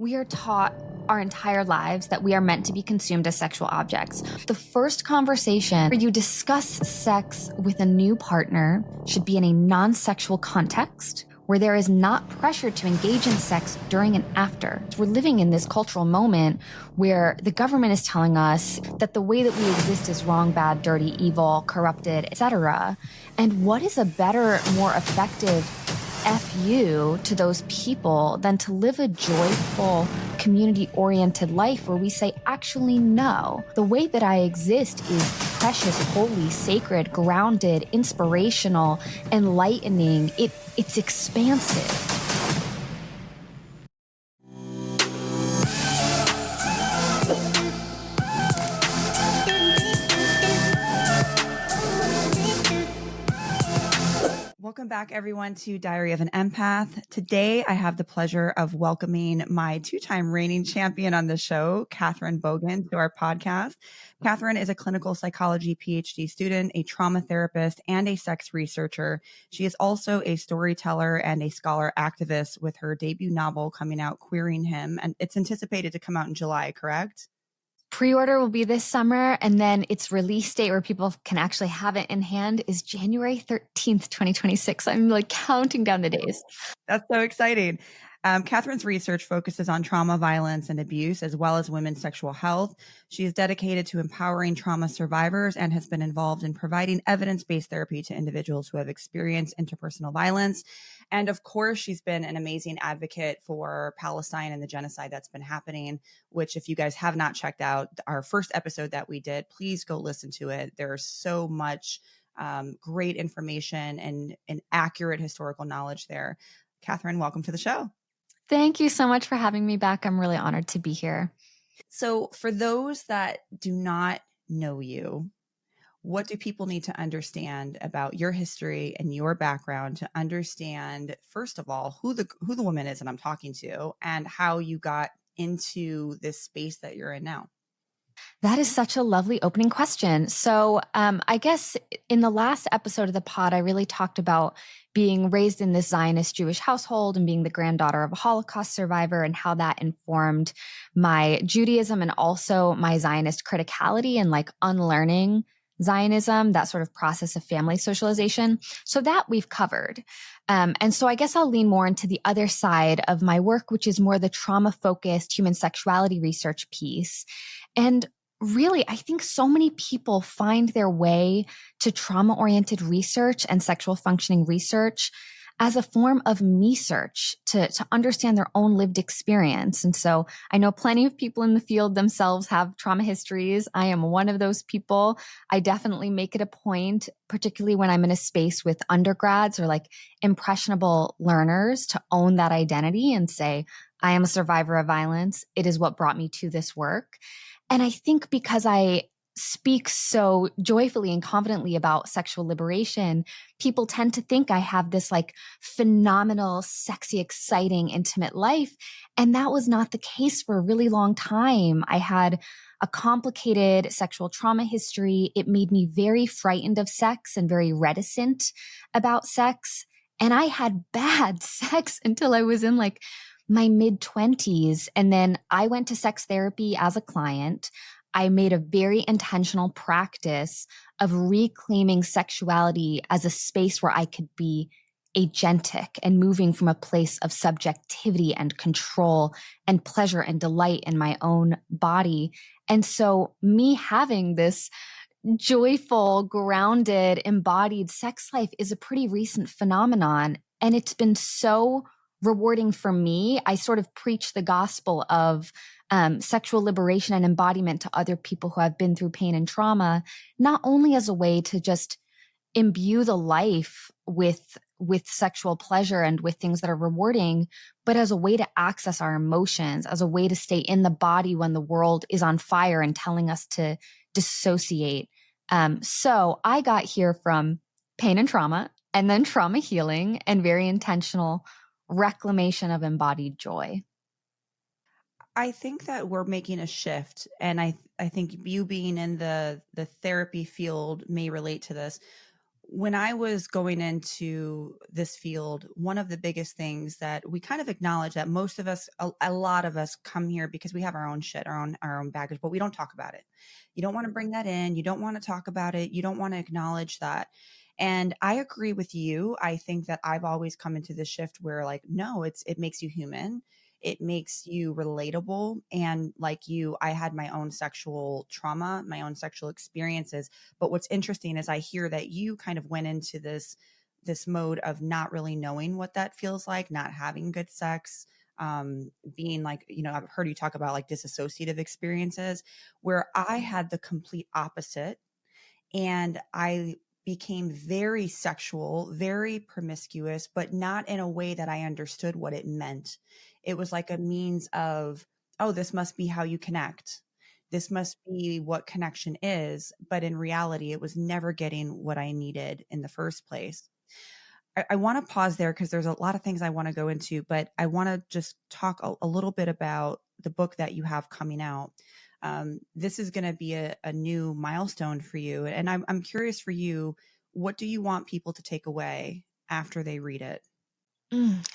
We are taught our entire lives that we are meant to be consumed as sexual objects. The first conversation where you discuss sex with a new partner should be in a non-sexual context, where there is not pressure to engage in sex during and after. We're living in this cultural moment where the government is telling us that the way that we exist is wrong, bad, dirty, evil, corrupted, etc. And what is a better, more effective FU to those people than to live a joyful, community-oriented life where we say, actually, no. The way that I exist is precious, holy, sacred, grounded, inspirational, enlightening. It's expansive. Welcome back, everyone, to Diary of an Empath. Today, I have the pleasure of welcoming my two-time reigning champion on the show, Keresse Bogen, to our podcast. Keresse is a clinical psychology PhD student, a trauma therapist, and a sex researcher. She is also a storyteller and a scholar activist with her debut novel coming out, Queering Him, and it's anticipated to come out in July, correct? Pre-order will be this summer, and then its release date where people can actually have it in hand is January 13th, 2026. I'm like counting down the days. That's so exciting. Keresse's research focuses on trauma, violence, and abuse, as well as women's sexual health. She is dedicated to empowering trauma survivors and has been involved in providing evidence-based therapy to individuals who have experienced interpersonal violence. And of course, she's been an amazing advocate for Palestine and the genocide that's been happening, which if you guys have not checked out our first episode that we did, please go listen to it. There's so much great information and accurate historical knowledge there. Keresse, welcome to the show. Thank you so much for having me back. I'm really honored to be here. So for those that do not know you, what do people need to understand about your history and your background to understand, first of all, who the woman is that I'm talking to and how you got into this space that you're in now? That is such a lovely opening question. So I guess in the last episode of the pod, I really talked about being raised in this Zionist Jewish household and being the granddaughter of a Holocaust survivor and how that informed my Judaism and also my Zionist criticality and like unlearning Zionism, that sort of process of family socialization. So that we've covered. And so I guess I'll lean more into the other side of my work, which is more the trauma-focused human sexuality research piece. And really, I think so many people find their way to trauma-oriented research and sexual functioning research as a form of me-search to understand their own lived experience. And so I know plenty of people in the field themselves have trauma histories. I am one of those people. I definitely make it a point, particularly when I'm in a space with undergrads or like impressionable learners, to own that identity and say, I am a survivor of violence. It is what brought me to this work. And I think because I speak so joyfully and confidently about sexual liberation, people tend to think I have this like phenomenal, sexy, exciting, intimate life. And that was not the case for a really long time. I had a complicated sexual trauma history. It made me very frightened of sex and very reticent about sex. And I had bad sex until I was in like my mid-20s. And then I went to sex therapy as a client. I made a very intentional practice of reclaiming sexuality as a space where I could be agentic and moving from a place of subjectivity and control and pleasure and delight in my own body. And so me having this joyful, grounded, embodied sex life is a pretty recent phenomenon. And it's been so rewarding for me. I sort of preach the gospel of sexual liberation and embodiment to other people who have been through pain and trauma, not only as a way to just imbue the life with sexual pleasure and with things that are rewarding, but as a way to access our emotions, as a way to stay in the body when the world is on fire and telling us to dissociate. So I got here from pain and trauma, and then trauma healing and very intentional reclamation of embodied joy. I think that we're making a shift, and I think you being in the therapy field may relate to this. when I was going into this field, one of the biggest things that we kind of acknowledge that most of us, a lot of us come here because we have our own shit, our own baggage, but we don't talk about it. You don't want to bring that in. You don't want to talk about it. You don't want to acknowledge that. And I agree with you. I think that I've always come into this shift where like, no, it makes you human. It makes you relatable. And like you, I had my own sexual trauma, my own sexual experiences. But what's interesting is I hear that you kind of went into this mode of not really knowing what that feels like, not having good sex, being like, I've heard you talk about like disassociative experiences, where I had the complete opposite. And I became very sexual, very promiscuous, but not in a way that I understood what it meant. It was like a means of, oh, this must be how you connect. This must be what connection is. But in reality, it was never getting what I needed in the first place. I want to pause there because there's a lot of things I want to go into, but I want to just talk a little bit about the book that you have coming out. This is going to be a new milestone for you. And I'm curious for you, what do you want people to take away after they read it?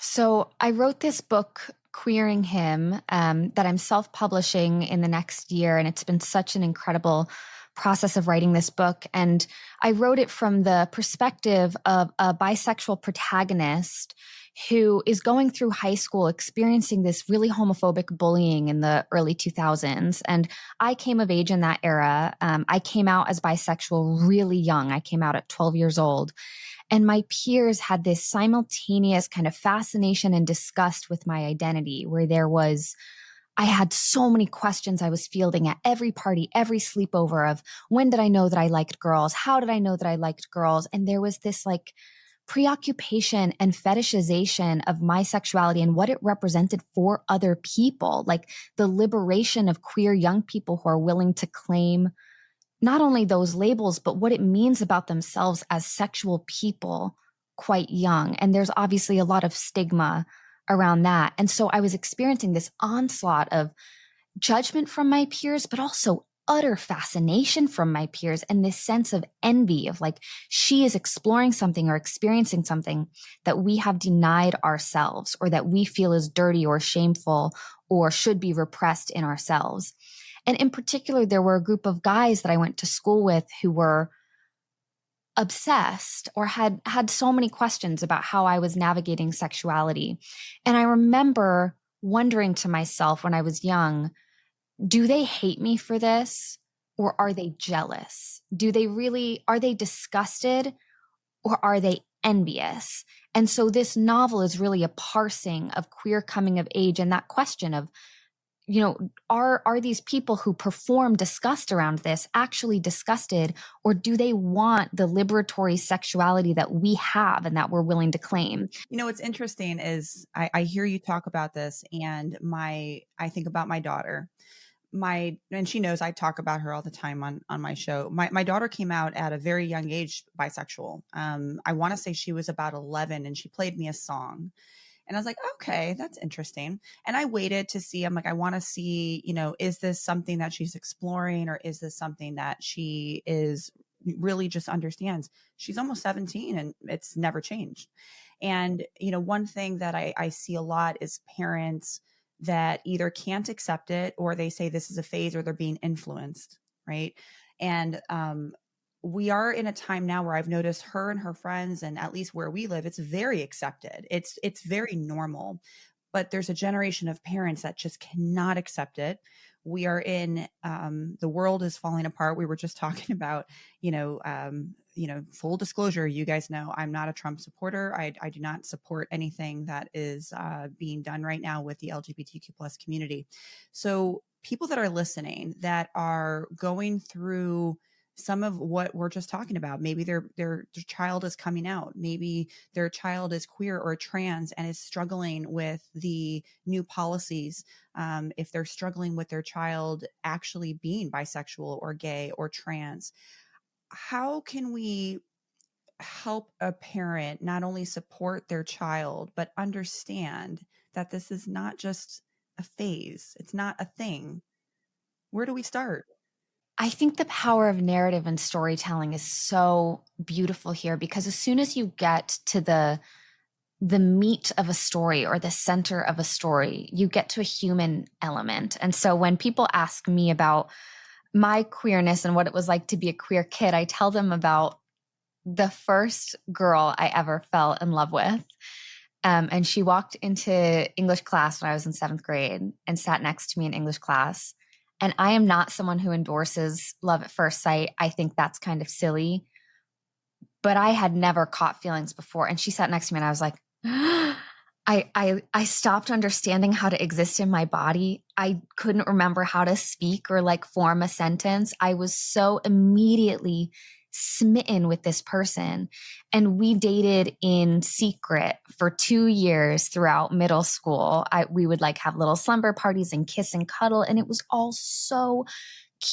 So I wrote this book, Queering Him, that I'm self-publishing in the next year. And it's been such an incredible process of writing this book. And I wrote it from the perspective of a bisexual protagonist who is going through high school, experiencing this really homophobic bullying in the early 2000s. And I came of age in that era. I came out as bisexual really young. I came out at 12 years old. And my peers had this simultaneous kind of fascination and disgust with my identity, where I had so many questions I was fielding at every party, every sleepover of when did I know that I liked girls? How did I know that I liked girls? And there was this like preoccupation and fetishization of my sexuality and what it represented for other people, like the liberation of queer young people who are willing to claim not only those labels, but what it means about themselves as sexual people quite young. And there's obviously a lot of stigma around that. And so I was experiencing this onslaught of judgment from my peers, but also utter fascination from my peers and this sense of envy of like, she is exploring something or experiencing something that we have denied ourselves or that we feel is dirty or shameful or should be repressed in ourselves. And in particular, there were a group of guys that I went to school with who were obsessed or had so many questions about how I was navigating sexuality. And I remember wondering to myself when I was young, do they hate me for this or are they jealous? Are they disgusted or are they envious? And so this novel is really a parsing of queer coming of age and that question of, are these people who perform disgust around this actually disgusted, or do they want the liberatory sexuality that we have and that we're willing to claim? What's interesting is I hear you talk about this, and I think about my daughter. And she knows I talk about her all the time on my show. My daughter came out at a very young age bisexual. I want to say she was about 11, and she played me a song. And I was like, okay, that's interesting. And I waited to see, I'm like, I want to see, is this something that she's exploring, or is this something that she is really just understands? She's almost 17 and it's never changed. And, one thing that I see a lot is parents that either can't accept it, or they say this is a phase, or they're being influenced. Right. And, we are in a time now where I've noticed her and her friends, and at least where we live, it's very accepted. It's very normal, but there's a generation of parents that just cannot accept it. We are in the world is falling apart. We were just talking about, full disclosure. You guys know I'm not a Trump supporter. I do not support anything that is being done right now with the LGBTQ plus community. So people that are listening that are going through some of what we're just talking about. Maybe their child is coming out. Maybe their child is queer or trans and is struggling with the new policies. If they're struggling with their child actually being bisexual or gay or trans, how can we help a parent not only support their child, but understand that this is not just a phase? It's not a thing. Where do we start? I think the power of narrative and storytelling is so beautiful here, because as soon as you get to the meat of a story or the center of a story, you get to a human element. And so when people ask me about my queerness and what it was like to be a queer kid, I tell them about the first girl I ever fell in love with. And she walked into English class when I was in seventh grade and sat next to me in English class. And I am not someone who endorses love at first sight. I think that's kind of silly, but I had never caught feelings before. And she sat next to me and I was like, I stopped understanding how to exist in my body. I couldn't remember how to speak or like form a sentence. I was so immediately smitten with this person. And we dated in secret for 2 years throughout middle school. We would like have little slumber parties and kiss and cuddle. And it was all so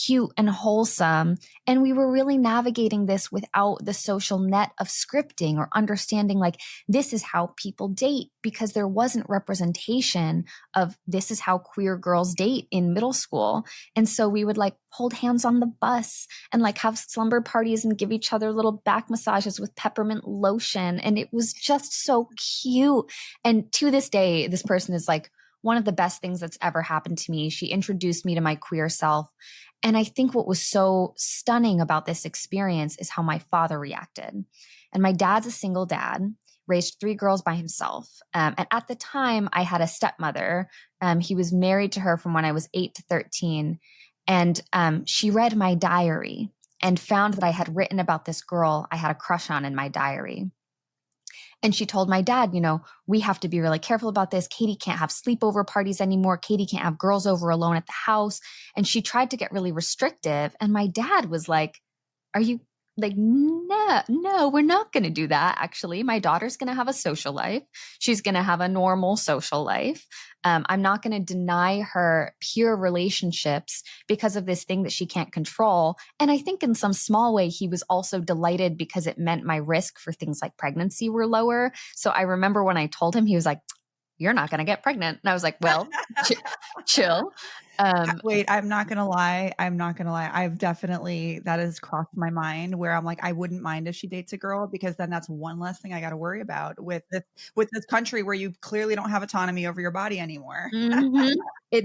cute and wholesome. And we were really navigating this without the social net of scripting or understanding like this is how people date, because there wasn't representation of this is how queer girls date in middle school. And so we would like hold hands on the bus and like have slumber parties and give each other little back massages with peppermint lotion. And it was just so cute. And to this day, this person is like one of the best things that's ever happened to me. She introduced me to my queer self. And I think what was so stunning about this experience is how my father reacted. And my dad's a single dad, raised 3 girls by himself. And at the time, I had a stepmother. He was married to her from when I was 8 to 13. And she read my diary and found that I had written about this girl I had a crush on in my diary. And she told my dad, we have to be really careful about this. Katie can't have sleepover parties anymore. Katie can't have girls over alone at the house. And she tried to get really restrictive. And my dad was like, are you like, no, we're not going to do that. Actually, my daughter's going to have a social life. She's going to have a normal social life. I'm not going to deny her pure relationships because of this thing that she can't control. And I think in some small way, he was also delighted because it meant my risk for things like pregnancy were lower. So I remember when I told him, he was like, you're not going to get pregnant. And I was like, well, chill. Wait, I'm not gonna lie. I've definitely, that has crossed my mind where I'm like, I wouldn't mind if she dates a girl, because then that's one less thing I got to worry about with this country where you clearly don't have autonomy over your body anymore. Mm-hmm.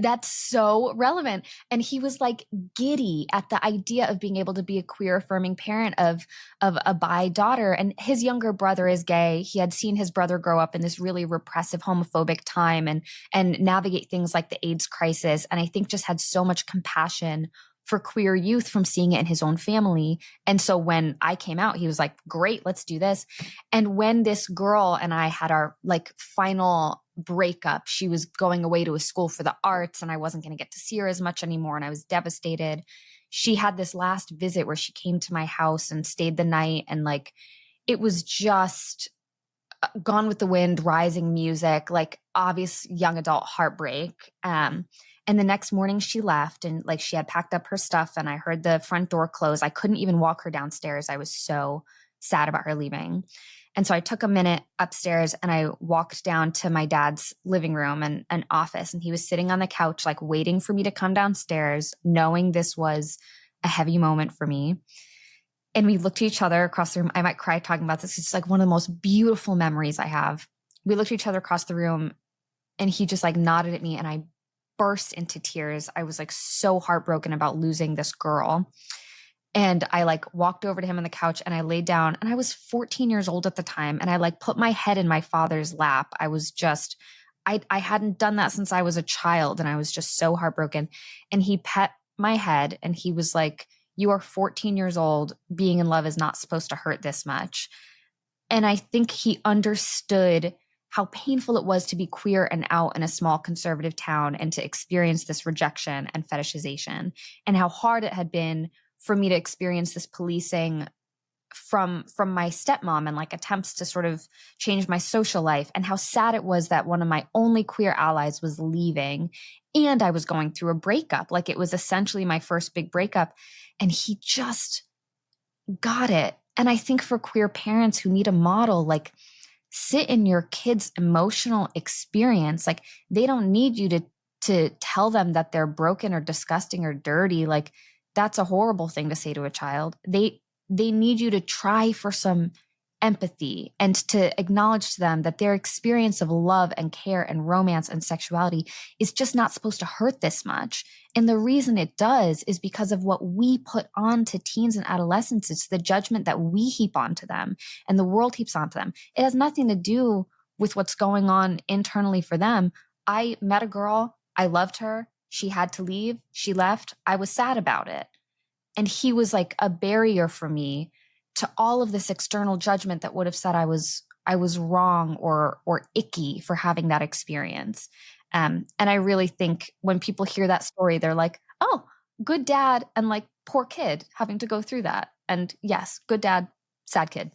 That's so relevant. And he was like giddy at the idea of being able to be a queer affirming parent of a bi daughter. And his younger brother is gay. He had seen his brother grow up in this really repressive homophobic time and navigate things like the AIDS crisis. And I think just had so much compassion for queer youth from seeing it in his own family. And so when I came out, he was like, great, let's do this. And when this girl and I had our like final breakup, she was going away to a school for the arts and I wasn't going to get to see her as much anymore. And I was devastated. She had this last visit where she came to my house and stayed the night. And like, it was just Gone with the Wind, rising music, like obvious young adult heartbreak. And the next morning she left and like she had packed up her stuff and I heard the front door close. I couldn't even walk her downstairs. I was so sad about her leaving. And so I took a minute upstairs and I walked down to my dad's living room and an office. And he was sitting on the couch, like waiting for me to come downstairs, knowing this was a heavy moment for me. And we looked at each other across the room. I might cry talking about this. It's like one of the most beautiful memories I have. We looked at each other across the room and he just like nodded at me and I burst into tears. I was like so heartbroken about losing this girl. And I like walked over to him on the couch and I laid down and I was 14 years old at the time. And I like put my head in my father's lap. I was just, I hadn't done that since I was a child. And I was just so heartbroken. And he pet my head and he was like, you are 14 years old. Being in love is not supposed to hurt this much. And I think he understood how painful it was to be queer and out in a small conservative town and to experience this rejection and fetishization, and how hard it had been for me to experience this policing from my stepmom and like attempts to sort of change my social life, and how sad it was that one of my only queer allies was leaving and I was going through a breakup. Like it was essentially my first big breakup, and he just got it. And I think for queer parents who need a model, like sit in your kids' emotional experience. Like they don't need you to tell them that they're broken or disgusting or dirty. Like that's a horrible thing to say to a child. They need you to try for some empathy and to acknowledge to them that their experience of love and care and romance and sexuality is just not supposed to hurt this much. And the reason it does is because of what we put on to teens and adolescents. It's the judgment that we heap onto them and the world heaps onto them. It has nothing to do with what's going on internally for them. I met a girl, I loved her, she had to leave, she left, I was sad about it. And he was like a barrier for me to all of this external judgment that would have said I was wrong or icky for having that experience. And I really think when people hear that story, they're like, oh, good dad, and like poor kid having to go through that. And yes, good dad, sad kid.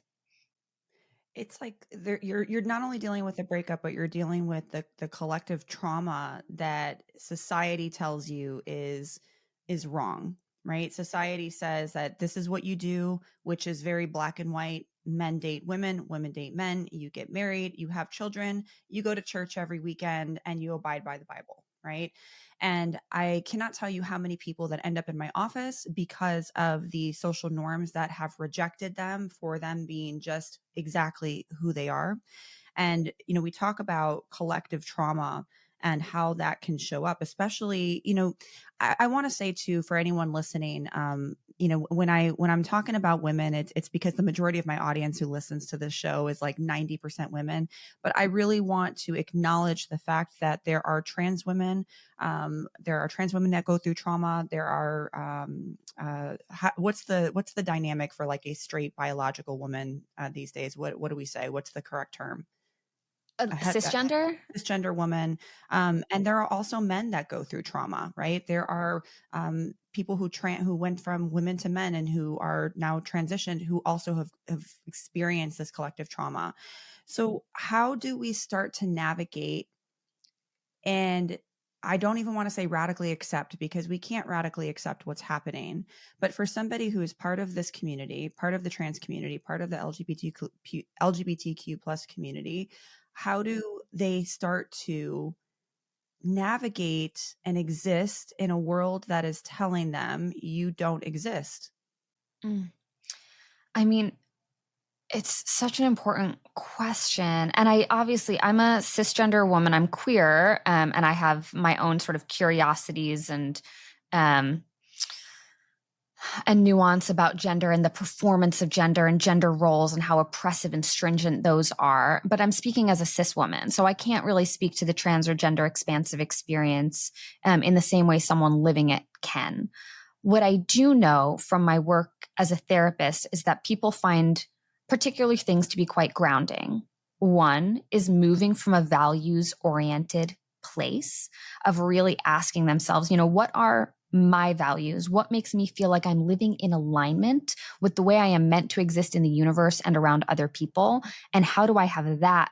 It's like you're not only dealing with a breakup, but you're dealing with the collective trauma that society tells you is wrong, right? Society says that this is what you do, which is very black and white. Men date women, women date men, you get married, you have children, you go to church every weekend, and you abide by the Bible, right? And I cannot tell you how many people that end up in my office because of the social norms that have rejected them for them being just exactly who they are. And, we talk about collective trauma and how that can show up, especially, I want to say too, for anyone listening, when I'm talking about women, it's because the majority of my audience who listens to this show is like 90% women. But I really want to acknowledge the fact that there are trans women. There are trans women that go through trauma. There are, what's the dynamic for like a straight biological woman these days? What do we say? What's the correct term? Cisgender? Cisgender woman. And there are also men that go through trauma, right? There are people who went from women to men and who are now transitioned, who also have experienced this collective trauma. So how do we start to navigate? And I don't even want to say radically accept, because we can't radically accept what's happening. But for somebody who is part of this community, part of the trans community, part of the LGBTQ plus community, how do they start to navigate and exist in a world that is telling them you don't exist? Mm. I mean, it's such an important question. And I'm a cisgender woman, I'm queer, and I have my own sort of curiosities um, and nuance about gender and the performance of gender and gender roles and how oppressive and stringent those are. But I'm speaking as a cis woman, so I can't really speak to the trans or gender expansive experience in the same way someone living it can. What I do know from my work as a therapist is that people find particular things to be quite grounding. One is moving from a values oriented place of really asking themselves, what are my values? What makes me feel like I'm living in alignment with the way I am meant to exist in the universe and around other people? And how do I have that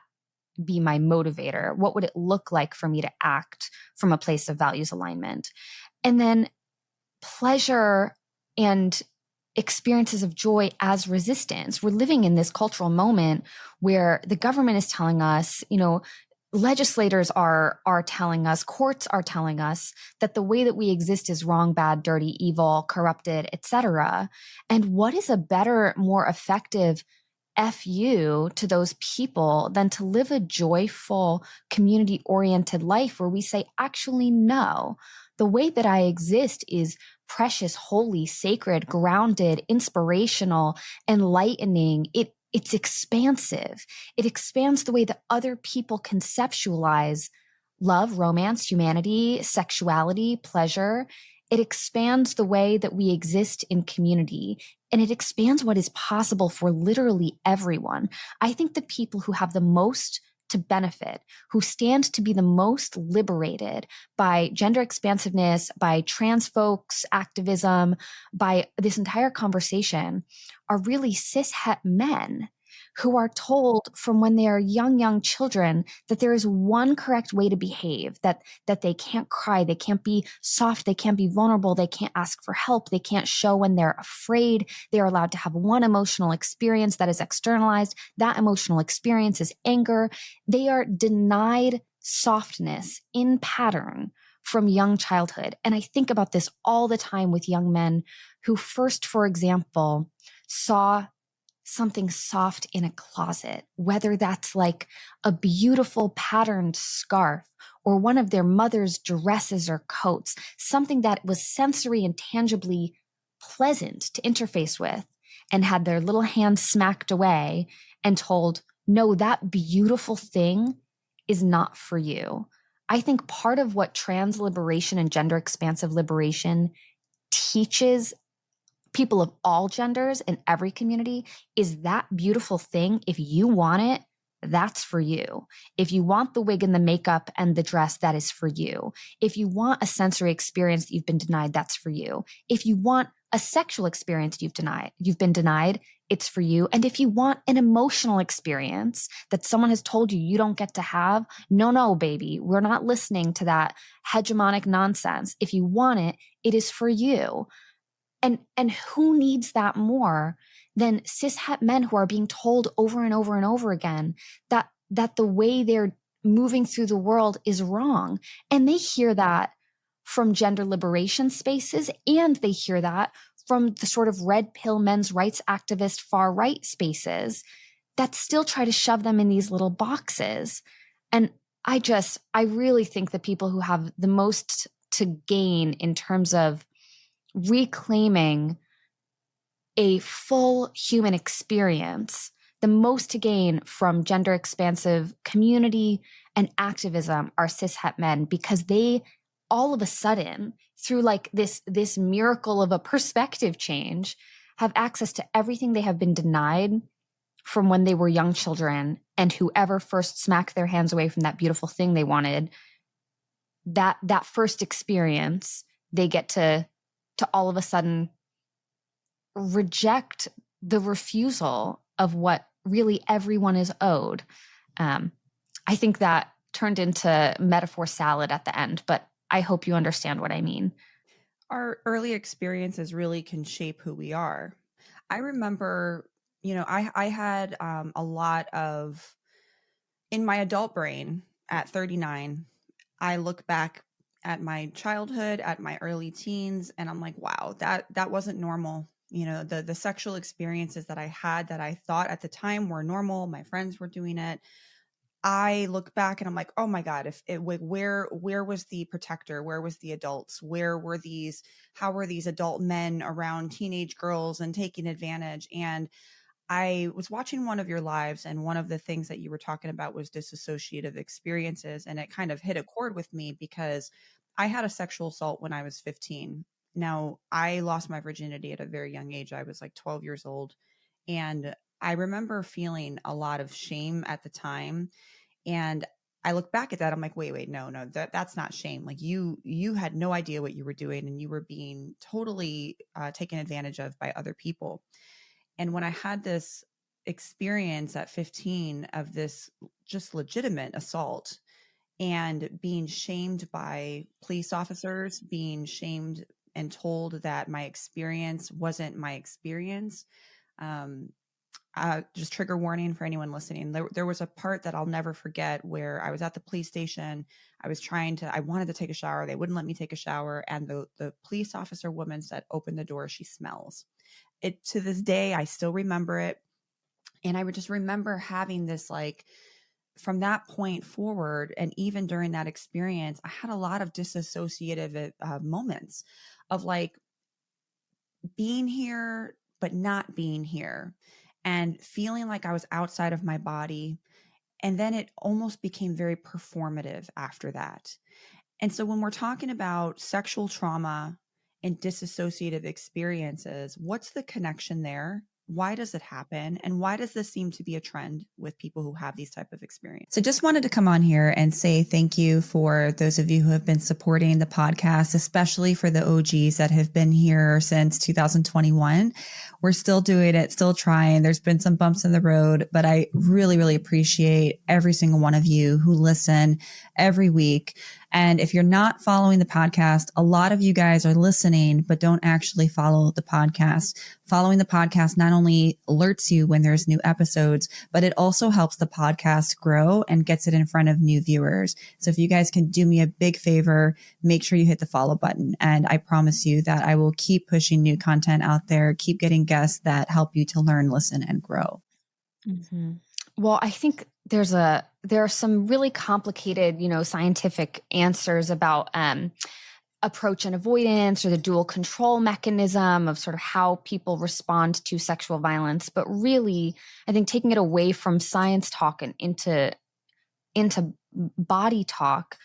be my motivator? What would it look like for me to act from a place of values alignment? And then pleasure and experiences of joy as resistance. We're living in this cultural moment where the government is telling us, legislators are telling us, courts are telling us that the way that we exist is wrong, bad, dirty, evil, corrupted, etc. And what is a better, more effective FU to those people than to live a joyful, community-oriented life where we say, actually, no, the way that I exist is precious, holy, sacred, grounded, inspirational, enlightening. It's expansive. It expands the way that other people conceptualize love, romance, humanity, sexuality, pleasure. It expands the way that we exist in community, and it expands what is possible for literally everyone. I think the people who have the most to benefit, who stand to be the most liberated by gender expansiveness, by trans folks activism, by this entire conversation, are really cishet men who are told from when they are young children that there is one correct way to behave, that they can't cry, they can't be soft, they can't be vulnerable, they can't ask for help, they can't show when they're afraid. They are allowed to have one emotional experience that is externalized. That emotional experience is anger. They are denied softness in pattern from young childhood. And I think about this all the time with young men who first, for example, saw something soft in a closet, whether that's like a beautiful patterned scarf or one of their mother's dresses or coats, something that was sensory and tangibly pleasant to interface with, and had their little hand smacked away and told, no, that beautiful thing is not for you. I think part of what trans liberation and gender expansive liberation teaches people of all genders in every community is that beautiful thing. If you want it, that's for you. If you want the wig and the makeup and the dress, that is for you. If you want a sensory experience that you've been denied, that's for you. If you want a sexual experience you've been denied, it's for you. And if you want an emotional experience that someone has told you you don't get to have, no, baby, we're not listening to that hegemonic nonsense. If you want it, it is for you. And who needs that more than cishet men who are being told over and over and over again that the way they're moving through the world is wrong. And they hear that from gender liberation spaces, and they hear that from the sort of red pill men's rights activist far right spaces that still try to shove them in these little boxes. And I really think the people who have the most to gain in terms of reclaiming a full human experience, the most to gain from gender expansive community and activism are cishet men, because they all of a sudden, through like this miracle of a perspective change, have access to everything they have been denied from when they were young children. And whoever first smacked their hands away from that beautiful thing they wanted, that first experience, they get to all of a sudden reject the refusal of what really everyone is owed. I think that turned into metaphor salad at the end, but I hope you understand what I mean. Our early experiences really can shape who we are. I remember, I had a lot of, in my adult brain at 39, I look back at my childhood, at my early teens, and I'm like, wow, that wasn't normal. The sexual experiences that I had that I thought at the time were normal, my friends were doing it. I look back and I'm like, oh my God, where was the protector? Where was the adults? How were these adult men around teenage girls and taking advantage? And I was watching one of your lives, and one of the things that you were talking about was dissociative experiences. And it kind of hit a chord with me because I had a sexual assault when I was 15. Now, I lost my virginity at a very young age. I was like 12 years old. And I remember feeling a lot of shame at the time. And I look back at that, I'm like, wait, no, that's not shame. Like you had no idea what you were doing, and you were being totally taken advantage of by other people. And when I had this experience at 15 of this just legitimate assault and being shamed by police officers, being shamed and told that my experience wasn't my experience, just trigger warning for anyone listening. There was a part that I'll never forget where I was at the police station. I wanted to take a shower. They wouldn't let me take a shower. And the police officer woman said, open the door. She smells. It, to this day, I still remember it. And I would just remember having this, like, from that point forward, and even during that experience, I had a lot of disassociative moments of like being here, but not being here, and feeling like I was outside of my body. And then it almost became very performative after that. And so when we're talking about sexual trauma and disassociative experiences, what's the connection there? Why does it happen? And why does this seem to be a trend with people who have these type of experiences? So just wanted to come on here and say thank you for those of you who have been supporting the podcast, especially for the OGs that have been here since 2021. We're still doing it, still trying. There's been some bumps in the road, but I really, really appreciate every single one of you who listen every week. And if you're not following the podcast, a lot of you guys are listening, but don't actually follow the podcast. Following the podcast not only alerts you when there's new episodes, but it also helps the podcast grow and gets it in front of new viewers. So if you guys can do me a big favor, make sure you hit the follow button. And I promise you that I will keep pushing new content out there, keep getting guests that help you to learn, listen, and grow. Mm-hmm. Well, I think there are some really complicated, scientific answers about approach and avoidance, or the dual control mechanism of sort of how people respond to sexual violence. But really, I think taking it away from science talk and into body talk,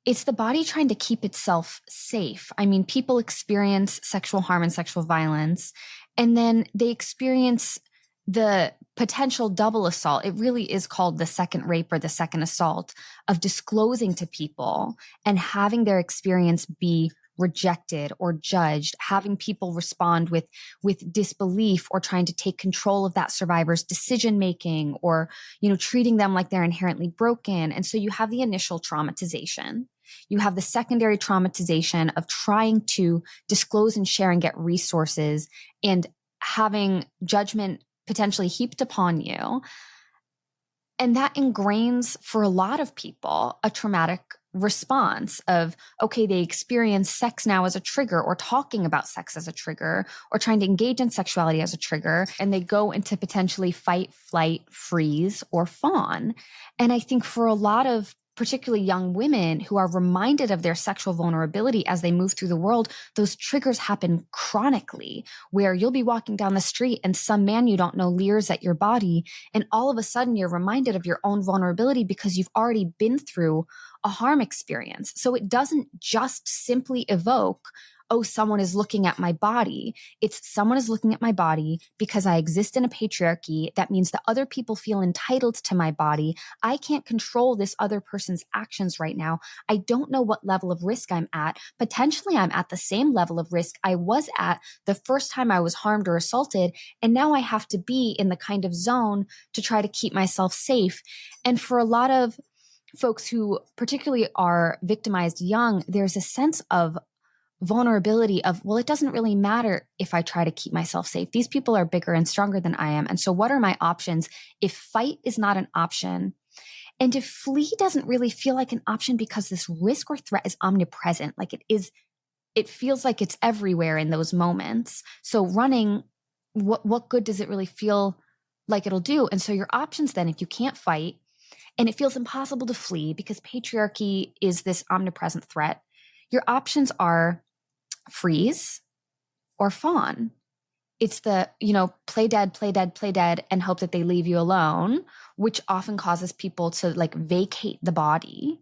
it's the body trying to keep itself safe. I mean, people experience sexual harm and sexual violence, and then they experience the potential double assault. It really is called the second rape or the second assault, of disclosing to people and having their experience be rejected or judged, having people respond with disbelief, or trying to take control of that survivor's decision making, or treating them like they're inherently broken. And so you have the initial traumatization. You have the secondary traumatization of trying to disclose and share and get resources, and having judgment potentially heaped upon you. And that ingrains, for a lot of people, a traumatic response of, okay, they experience sex now as a trigger, or talking about sex as a trigger, or trying to engage in sexuality as a trigger, and they go into potentially fight, flight, freeze, or fawn. And I think for a lot of particularly young women who are reminded of their sexual vulnerability as they move through the world, those triggers happen chronically, where you'll be walking down the street and some man you don't know leers at your body, and all of a sudden you're reminded of your own vulnerability because you've already been through a harm experience. So it doesn't just simply evoke, oh, someone is looking at my body. It's someone is looking at my body because I exist in a patriarchy. That means that other people feel entitled to my body. I can't control this other person's actions right now. I don't know what level of risk I'm at. Potentially, I'm at the same level of risk I was at the first time I was harmed or assaulted. And now I have to be in the kind of zone to try to keep myself safe. And for a lot of folks who particularly are victimized young, there's a sense of vulnerability of, well, it doesn't really matter if I try to keep myself safe. These people are bigger and stronger than I am. And so what are my options if fight is not an option? And if flee doesn't really feel like an option because this risk or threat is omnipresent, like it feels like it's everywhere in those moments. So running, what good does it really feel like it'll do? And so your options then, if you can't fight and it feels impossible to flee because patriarchy is this omnipresent threat, your options are freeze or fawn. It's the, play dead, play dead, play dead, and hope that they leave you alone, which often causes people to like vacate the body,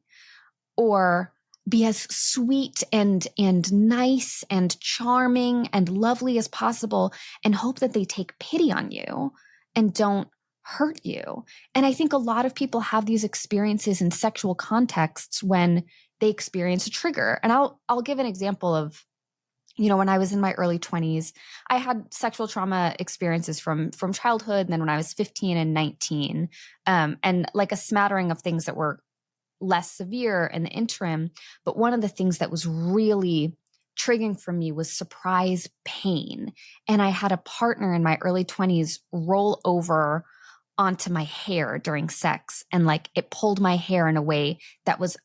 or be as sweet and nice and charming and lovely as possible and hope that they take pity on you and don't hurt you. And I think a lot of people have these experiences in sexual contexts when they experience a trigger. And I'll give an example of, when I was in my early 20s, I had sexual trauma experiences from childhood, and then when I was 15 and 19, and like a smattering of things that were less severe in the interim. But one of the things that was really triggering for me was surprise pain. And I had a partner in my early 20s roll over onto my hair during sex, and like it pulled my hair in a way that was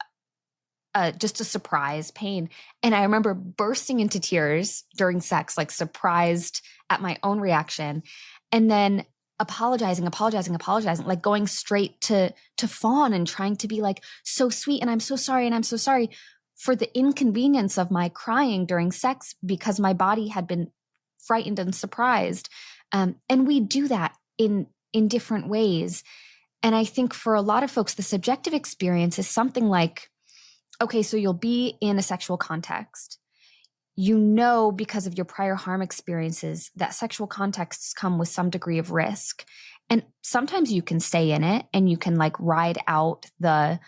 just a surprise pain. And I remember bursting into tears during sex, like surprised at my own reaction. And then apologizing, like going straight to fawn and trying to be like so sweet. And I'm so sorry. And I'm so sorry for the inconvenience of my crying during sex because my body had been frightened and surprised. And we do that in different ways. And I think for a lot of folks, the subjective experience is something like, okay, so you'll be in a sexual context. Because of your prior harm experiences that sexual contexts come with some degree of risk. And sometimes you can stay in it and you can like ride out the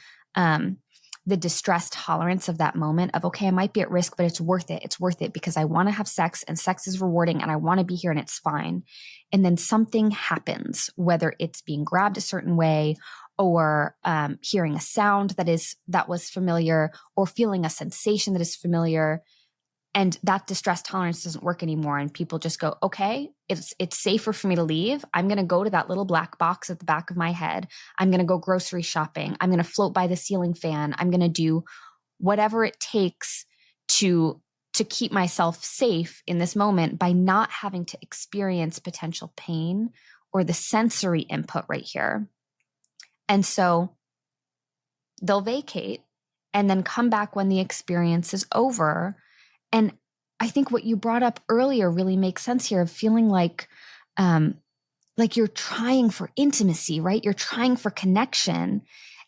distress tolerance of that moment of, okay, I might be at risk, but it's worth it. It's worth it because I want to have sex and sex is rewarding and I want to be here and it's fine. And then something happens, whether it's being grabbed a certain way or hearing a sound that was familiar, or feeling a sensation that is familiar, and that distress tolerance doesn't work anymore, and people just go, okay, it's safer for me to leave. I'm going to go to that little black box at the back of my head. I'm going to go grocery shopping. I'm going to float by the ceiling fan. I'm going to do whatever it takes to keep myself safe in this moment by not having to experience potential pain or the sensory input right here. And so they'll vacate and then come back when the experience is over. And I think what you brought up earlier really makes sense here, of feeling like you're trying for intimacy, right? You're trying for connection,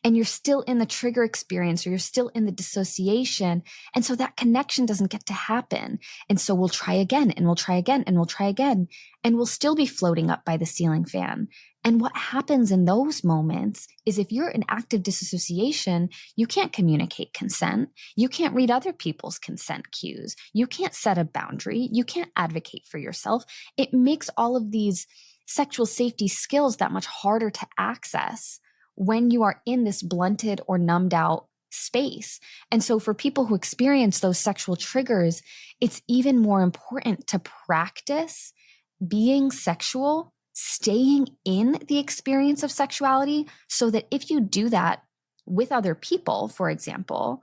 and you're still in the trigger experience, or you're still in the dissociation. And so that connection doesn't get to happen. And so we'll try again, and we'll try again, and we'll try again, and we'll still be floating up by the ceiling fan. And what happens in those moments is, if you're in active disassociation, you can't communicate consent. You can't read other people's consent cues. You can't set a boundary. You can't advocate for yourself. It makes all of these sexual safety skills that much harder to access when you are in this blunted or numbed out space. And so for people who experience those sexual triggers, it's even more important to practice being sexual, staying in the experience of sexuality, so that if you do that with other people, for example,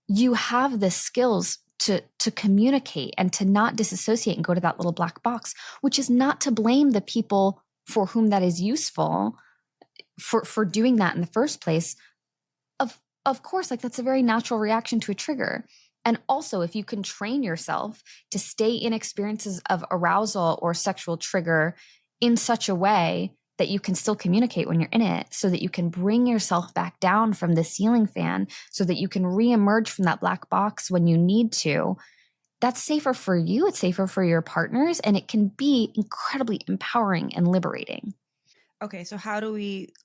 you have the skills to communicate and to not disassociate and go to that little black box, which is not to blame the people for whom that is useful for doing that in the first place. Of course, like, that's a very natural reaction to a trigger. And also, if you can train yourself to stay in experiences of arousal or sexual trigger in such a way that you can still communicate when you're in it, so that you can bring yourself back down from the ceiling fan, so that you can reemerge from that black box when you need to, that's safer for you. It's safer for your partners, and it can be incredibly empowering and liberating. Okay, so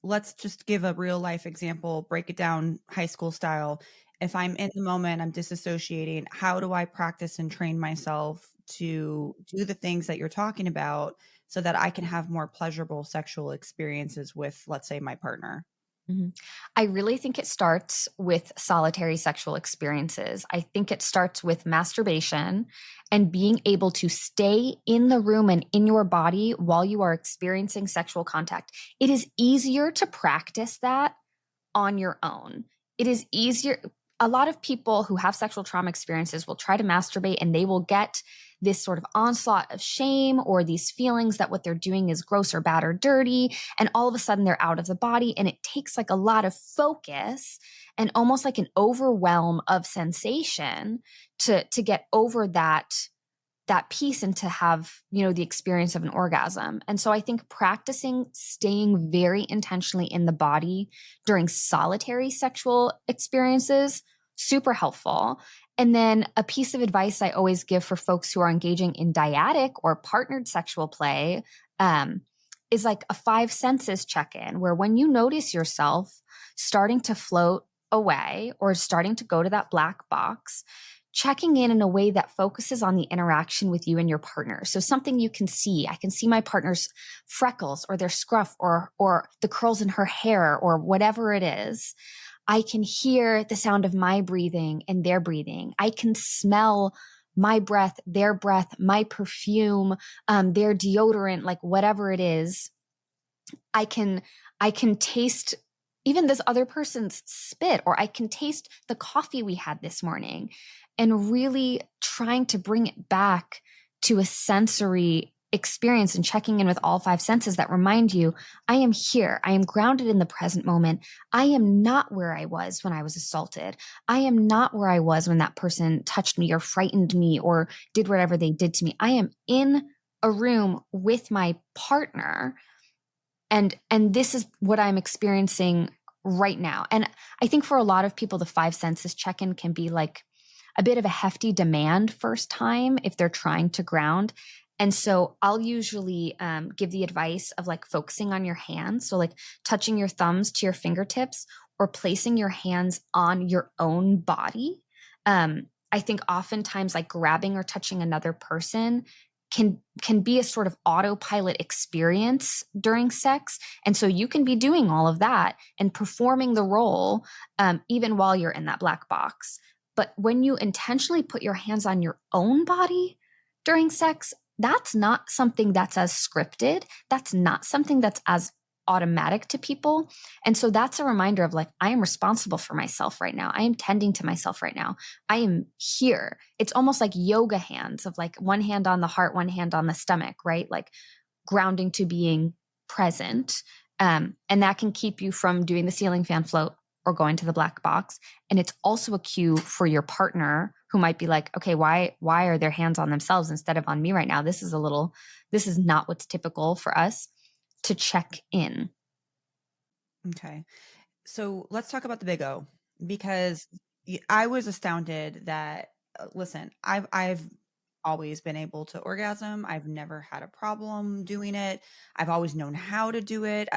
let's just give a real life example, break it down high school style. If I'm in the moment, I'm disassociating, how do I practice and train myself to do the things that you're talking about so that I can have more pleasurable sexual experiences with, let's say, my partner? Mhm. I really think it starts with solitary sexual experiences. I think it starts with masturbation and being able to stay in the room and in your body while you are experiencing sexual contact. It is easier to practice that on your own. It is easier. A lot of people who have sexual trauma experiences will try to masturbate, and they will get this sort of onslaught of shame, or these feelings that what they're doing is gross or bad or dirty. And all of a sudden they're out of the body. And it takes like a lot of focus and almost like an overwhelm of sensation to get over that piece and to have, the experience of an orgasm. And so I think practicing staying very intentionally in the body during solitary sexual experiences, super helpful. And then a piece of advice I always give for folks who are engaging in dyadic or partnered sexual play, is like a 5 senses check-in, where when you notice yourself starting to float away or starting to go to that black box, checking in a way that focuses on the interaction with you and your partner. So something you can see. I can see my partner's freckles, or their scruff, or the curls in her hair, or whatever it is. I can hear the sound of my breathing and their breathing. I can smell my breath, my perfume, their deodorant, like whatever it is. I can taste even this other person's spit, or I can taste the coffee we had this morning, and really trying to bring it back to a sensory experience and checking in with all 5 senses that remind you, I am here. I am grounded in the present moment. I am not where I was when I was assaulted. I am not where I was when that person touched me or frightened me or did whatever they did to me. I am in a room with my partner, and this is what I'm experiencing right now. And I think for a lot of people, the 5 senses check-in can be like a bit of a hefty demand first time if they're trying to ground. And so I'll usually give the advice of like focusing on your hands. So like touching your thumbs to your fingertips, or placing your hands on your own body. I think oftentimes like grabbing or touching another person can be a sort of autopilot experience during sex. And so you can be doing all of that and performing the role even while you're in that black box. But when you intentionally put your hands on your own body during sex, that's not something that's as scripted. That's not something that's as automatic to people. And so that's a reminder of like, I am responsible for myself right now. I am tending to myself right now. I am here. It's almost like yoga hands of like one hand on the heart, one hand on the stomach, right? Like grounding to being present. And that can keep you from doing the ceiling fan float or going to the black box. And it's also a cue for your partner who might be like, okay, why are their hands on themselves instead of on me right now? This is not what's typical for us, to check in. Okay. So let's talk about the big O, because I was astounded that, listen, I've always been able to orgasm. I've never had a problem doing it. I've always known how to do it.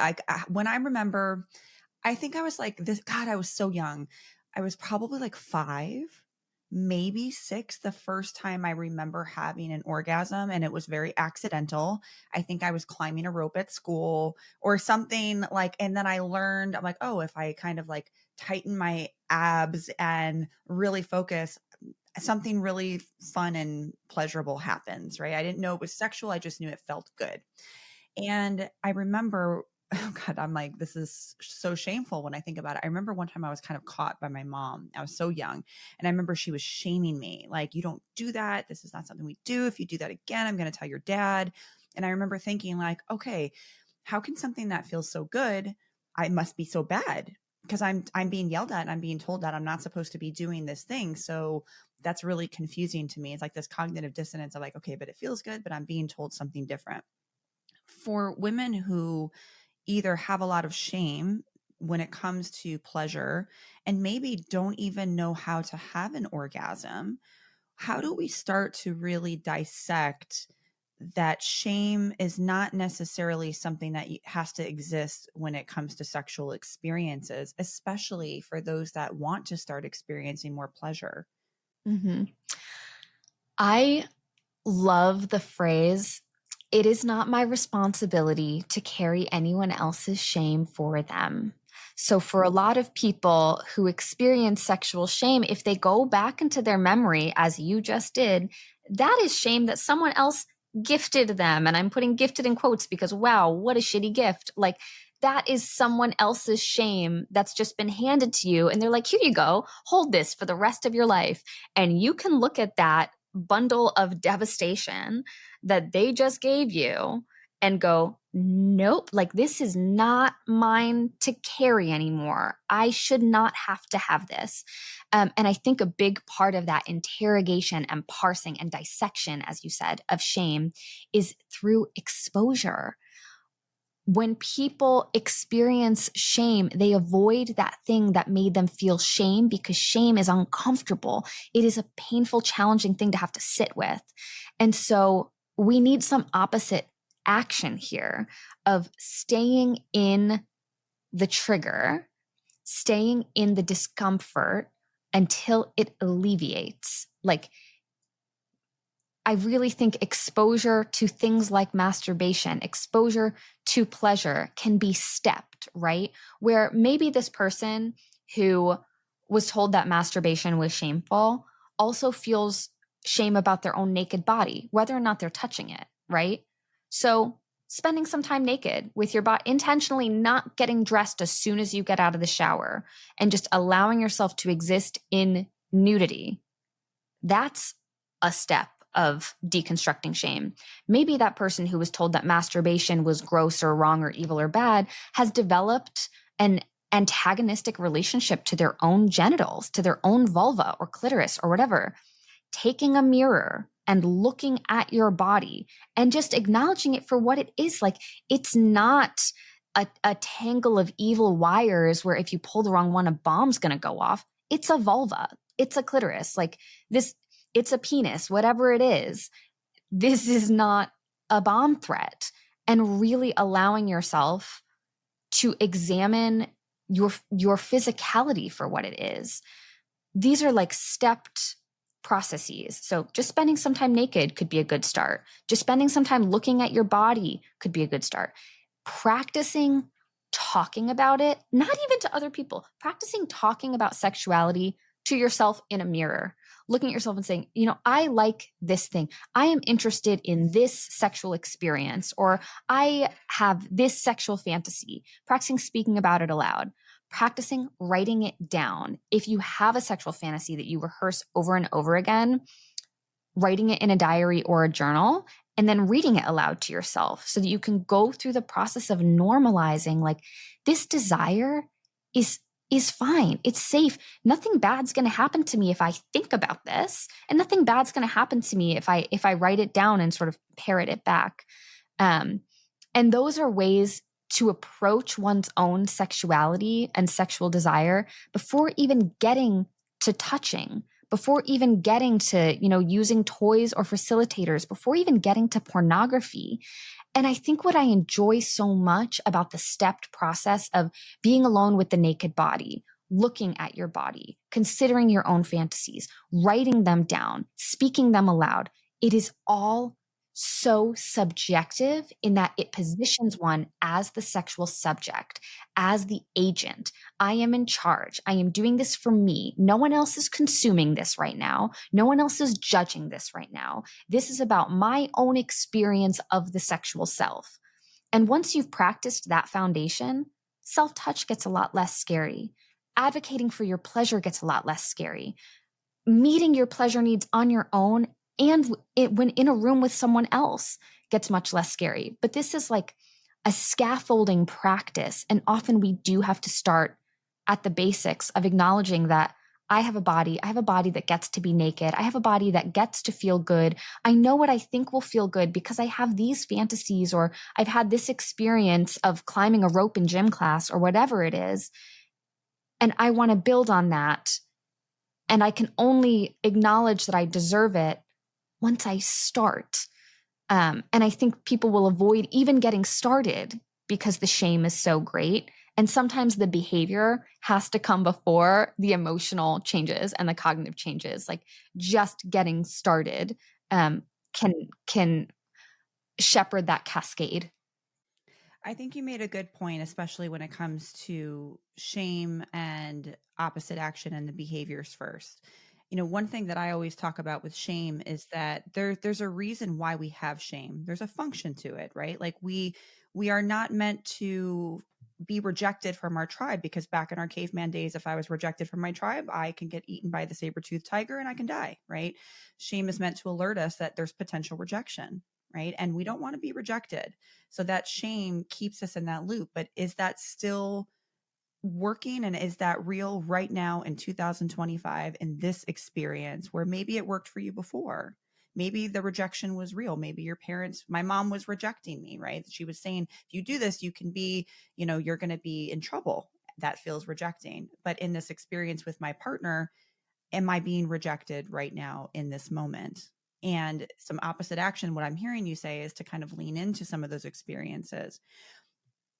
When I remember, I think I was like this, God, I was so young. I was probably like 5, maybe 6, the first time I remember having an orgasm, and it was very accidental. I think I was climbing a rope at school or something like, and then I learned, I'm like, oh, if I kind of like tighten my abs and really focus, something really fun and pleasurable happens, right? I didn't know it was sexual. I just knew it felt good. And I remember, oh God, I'm like, this is so shameful when I think about it. I remember one time I was kind of caught by my mom. I was so young. And I remember she was shaming me, like, you don't do that. This is not something we do. If you do that again, I'm going to tell your dad. And I remember thinking like, okay, how can something that feels so good, I must be so bad? Because I'm being yelled at and I'm being told that I'm not supposed to be doing this thing. So that's really confusing to me. It's like this cognitive dissonance of like, okay, but it feels good, but I'm being told something different. For women who either have a lot of shame when it comes to pleasure and maybe don't even know how to have an orgasm, how do we start to really dissect that shame is not necessarily something that has to exist when it comes to sexual experiences, especially for those that want to start experiencing more pleasure? Mm-hmm. I love the phrase, it is not my responsibility to carry anyone else's shame for them. So, for a lot of people who experience sexual shame, if they go back into their memory, as you just did, that is shame that someone else gifted them. And I'm putting gifted in quotes because, wow, what a shitty gift. Like, that is someone else's shame that's just been handed to you. And they're like, here you go, hold this for the rest of your life. And you can look at that bundle of devastation that they just gave you and go, nope, like this is not mine to carry anymore. I should not have to have this. And I think a big part of that interrogation and parsing and dissection, as you said, of shame is through exposure. When people experience shame, they avoid that thing that made them feel shame because shame is uncomfortable. It is a painful, challenging thing to have to sit with. And so we need some opposite action here of staying in the trigger, staying in the discomfort until it alleviates. Like, I really think exposure to things like masturbation, exposure to pleasure can be stepped, right? Where maybe this person who was told that masturbation was shameful also feels shame about their own naked body, whether or not they're touching it, right? So spending some time naked with your body, intentionally not getting dressed as soon as you get out of the shower and just allowing yourself to exist in nudity, that's a step of deconstructing shame. Maybe that person who was told that masturbation was gross or wrong or evil or bad has developed an antagonistic relationship to their own genitals, to their own vulva or clitoris or whatever. Taking a mirror and looking at your body and just acknowledging it for what it is. Like, it's not a tangle of evil wires where if you pull the wrong one, a bomb's going to go off. It's a vulva. It's a clitoris. Like this, it's a penis, whatever it is. This is not a bomb threat. And really allowing yourself to examine your physicality for what it is. These are like stepped processes. So just spending some time naked could be a good start. Just spending some time looking at your body could be a good start. Practicing talking about it, not even to other people, practicing talking about sexuality to yourself in a mirror, looking at yourself and saying, I like this thing. I am interested in this sexual experience, or I have this sexual fantasy. Practicing speaking about it aloud, practicing writing it down. If you have a sexual fantasy that you rehearse over and over again, writing it in a diary or a journal, and then reading it aloud to yourself so that you can go through the process of normalizing, like, this desire is fine. It's safe. Nothing bad's going to happen to me if I think about this, and nothing bad's going to happen to me if I write it down and sort of parrot it back. And those are ways to approach one's own sexuality and sexual desire before even getting to touching, before even getting to, using toys or facilitators, before even getting to pornography. And I think what I enjoy so much about the stepped process of being alone with the naked body, looking at your body, considering your own fantasies, writing them down, speaking them aloud, it is all so subjective in that it positions one as the sexual subject, as the agent. I am in charge. I am doing this for me. No one else is consuming this right now. No one else is judging this right now. This is about my own experience of the sexual self. And once you've practiced that foundation, self-touch gets a lot less scary. Advocating for your pleasure gets a lot less scary. Meeting your pleasure needs on your own and when in a room with someone else gets much less scary. But this is like a scaffolding practice. And often we do have to start at the basics of acknowledging that I have a body. I have a body that gets to be naked. I have a body that gets to feel good. I know what I think will feel good because I have these fantasies, or I've had this experience of climbing a rope in gym class, or whatever it is. And I want to build on that. And I can only acknowledge that I deserve it once I start. And I think people will avoid even getting started because the shame is so great. And sometimes the behavior has to come before the emotional changes and the cognitive changes. Like, just getting started can shepherd that cascade. I think you made a good point, especially when it comes to shame and opposite action and the behaviors first. One thing that I always talk about with shame is that there's a reason why we have shame. There's a function to it, right? Like we are not meant to be rejected from our tribe, because back in our caveman days, if I was rejected from my tribe, I can get eaten by the saber-toothed tiger and I can die, right? Shame is meant to alert us that there's potential rejection, right? And we don't want to be rejected. So that shame keeps us in that loop. But is that still working, and is that real right now in 2025 in this experience where maybe it worked for you before? Maybe the rejection was real. Maybe your parents, my mom was rejecting me, right? She was saying, if you do this, you can be, you're going to be in trouble. That feels rejecting. But in this experience with my partner, am I being rejected right now in this moment? And some opposite action, what I'm hearing you say, is to kind of lean into some of those experiences.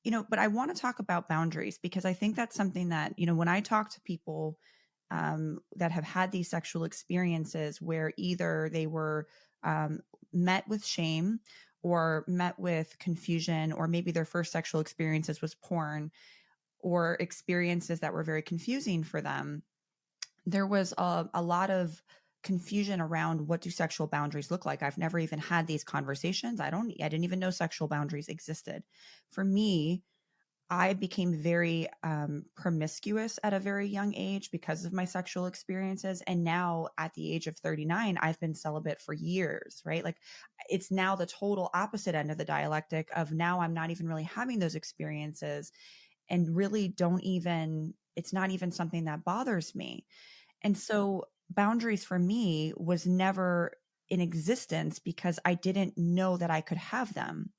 But I want to talk about boundaries, because I think that's something that, when I talk to people that have had these sexual experiences where either they were met with shame or met with confusion, or maybe their first sexual experiences was porn, or experiences that were very confusing for them, there was a lot of confusion around, what do sexual boundaries look like? I've never even had these conversations. I didn't even know sexual boundaries existed. For me, I became very promiscuous at a very young age because of my sexual experiences. And now at the age of 39, I've been celibate for years, right? Like, it's now the total opposite end of the dialectic of, now I'm not even really having those experiences, and really it's not even something that bothers me. And so boundaries for me was never in existence because I didn't know that I could have them.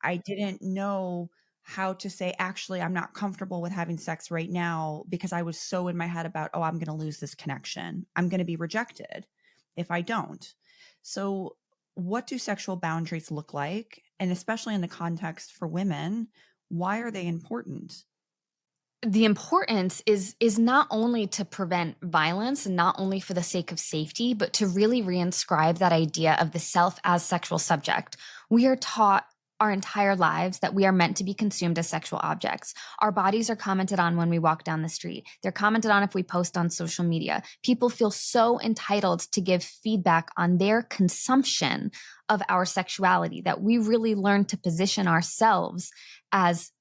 I didn't know how to say, actually, I'm not comfortable with having sex right now, because I was so in my head about, oh, I'm going to lose this connection. I'm going to be rejected if I don't. So what do sexual boundaries look like? And especially in the context for women, why are they important? the importance is not only to prevent violence and not only for the sake of safety, but to really reinscribe that idea of the self as sexual subject. We are taught our entire lives that we are meant to be consumed as sexual objects. Our bodies are commented on when we walk down the street. They're commented on if we post on social media. People feel so entitled to give feedback on their consumption of our sexuality that we really learn to position ourselves as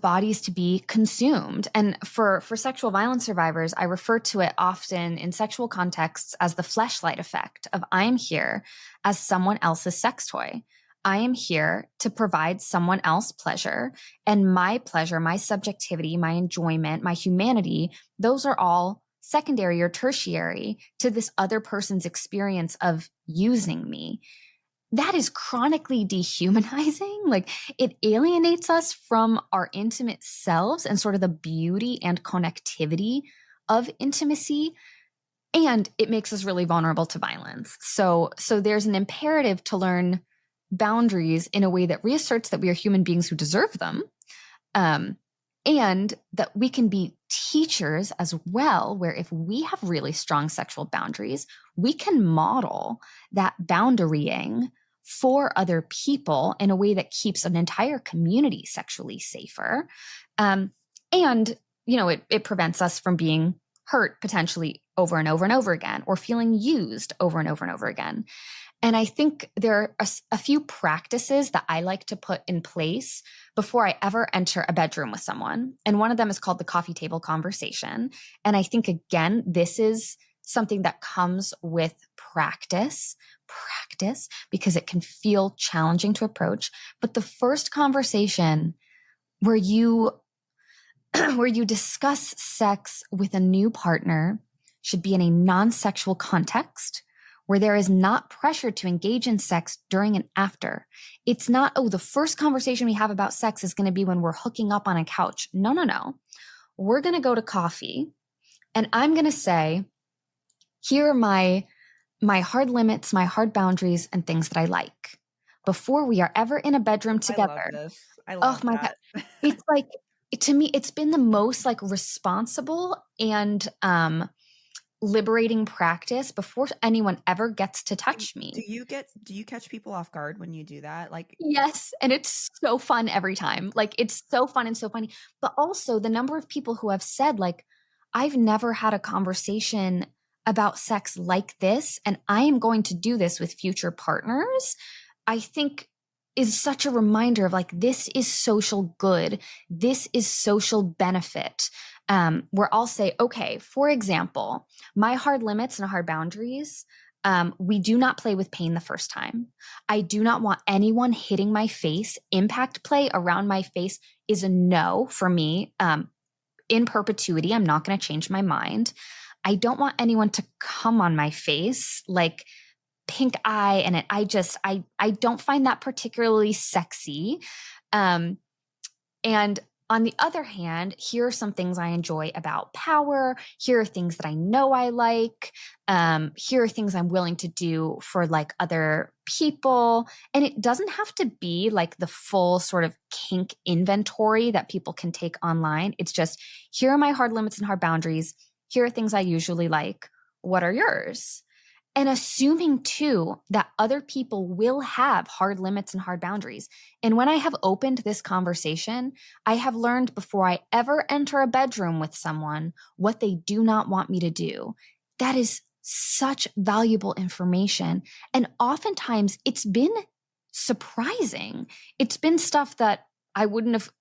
bodies to be consumed. And for sexual violence survivors, I refer to it often in sexual contexts as the fleshlight effect of I'm here as someone else's sex toy. I am here to provide someone else pleasure, and my pleasure, my subjectivity, my enjoyment, my humanity, those are all secondary or tertiary to this other person's experience of using me. That is chronically dehumanizing. Like, it alienates us from our intimate selves and sort of the beauty and connectivity of intimacy. And it makes us really vulnerable to violence. So there's an imperative to learn boundaries in a way that reasserts that we are human beings who deserve them. And that we can be teachers as well, where if we have really strong sexual boundaries, we can model that boundarying for other people in a way that keeps an entire community sexually safer. And, it prevents us from being hurt potentially over and over and over again, or feeling used over and over and over again. And I think there are a few practices that I like to put in place before I ever enter a bedroom with someone. And one of them is called the coffee table conversation. And I think, again, this is something that comes with practice, because it can feel challenging to approach. But the first conversation where you discuss sex with a new partner should be in a non-sexual context, where there is not pressure to engage in sex during and after. It's not, the first conversation we have about sex is going to be when we're hooking up on a couch. No. We're going to go to coffee, and I'm going to say, here are my hard limits, my hard boundaries, and things that I like before we are ever in a bedroom together. I love this. I love that. God. It's like, to me, it's been the most like responsible and liberating practice before anyone ever gets to touch me. Do you catch people off guard when you do that? Like, yes. And it's so fun every time. Like, it's so fun and so funny. But also the number of people who have said, like, I've never had a conversation about sex like this, and I am going to do this with future partners, I think is such a reminder of like, this is social good. This is social benefit. Where I'll say, okay, for example, my hard limits and hard boundaries, we do not play with pain the first time. I do not want anyone hitting my face. Impact play around my face is a no for me. In perpetuity, I'm not going to change my mind. I don't want anyone to come on my face, like pink eye. And I don't find that particularly sexy. And on the other hand, here are some things I enjoy about power. Here are things that I know I like. Here are things I'm willing to do for like other people. And it doesn't have to be like the full sort of kink inventory that people can take online. It's just, here are my hard limits and hard boundaries. Here are things I usually like. What are yours? And assuming too that other people will have hard limits and hard boundaries. And when I have opened this conversation, I have learned before I ever enter a bedroom with someone what they do not want me to do. That is such valuable information. And oftentimes it's been surprising. It's been stuff that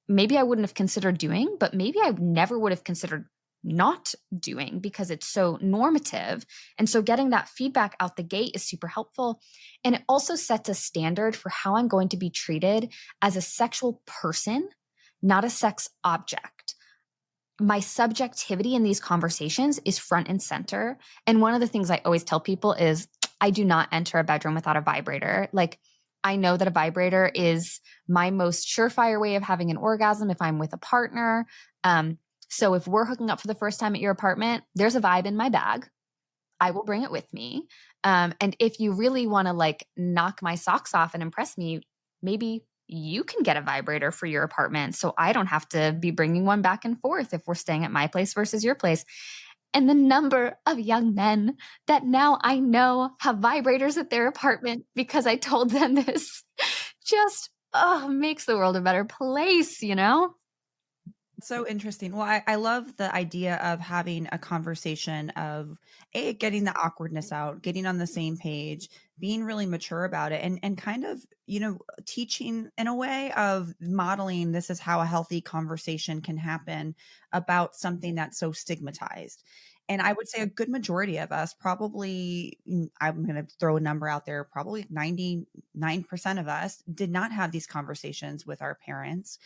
maybe I wouldn't have considered doing, but maybe I never would have considered not doing because it's so normative. And so getting that feedback out the gate is super helpful. And it also sets a standard for how I'm going to be treated as a sexual person, not a sex object. My subjectivity in these conversations is front and center. And one of the things I always tell people is I do not enter a bedroom without a vibrator. Like, I know that a vibrator is my most surefire way of having an orgasm if I'm with a partner. So if we're hooking up for the first time at your apartment, there's a vibe in my bag. I will bring it with me. And if you really want to like knock my socks off and impress me, maybe you can get a vibrator for your apartment, so I don't have to be bringing one back and forth if we're staying at my place versus your place. And the number of young men that now I know have vibrators at their apartment because I told them this just makes the world a better place, you know? So interesting. Well, I love the idea of having a conversation of getting the awkwardness out, getting on the same page, being really mature about it, and kind of, teaching in a way of modeling this is how a healthy conversation can happen about something that's so stigmatized. And I would say a good majority of us, probably, I'm going to throw a number out there, probably 99% of us did not have these conversations with our parents.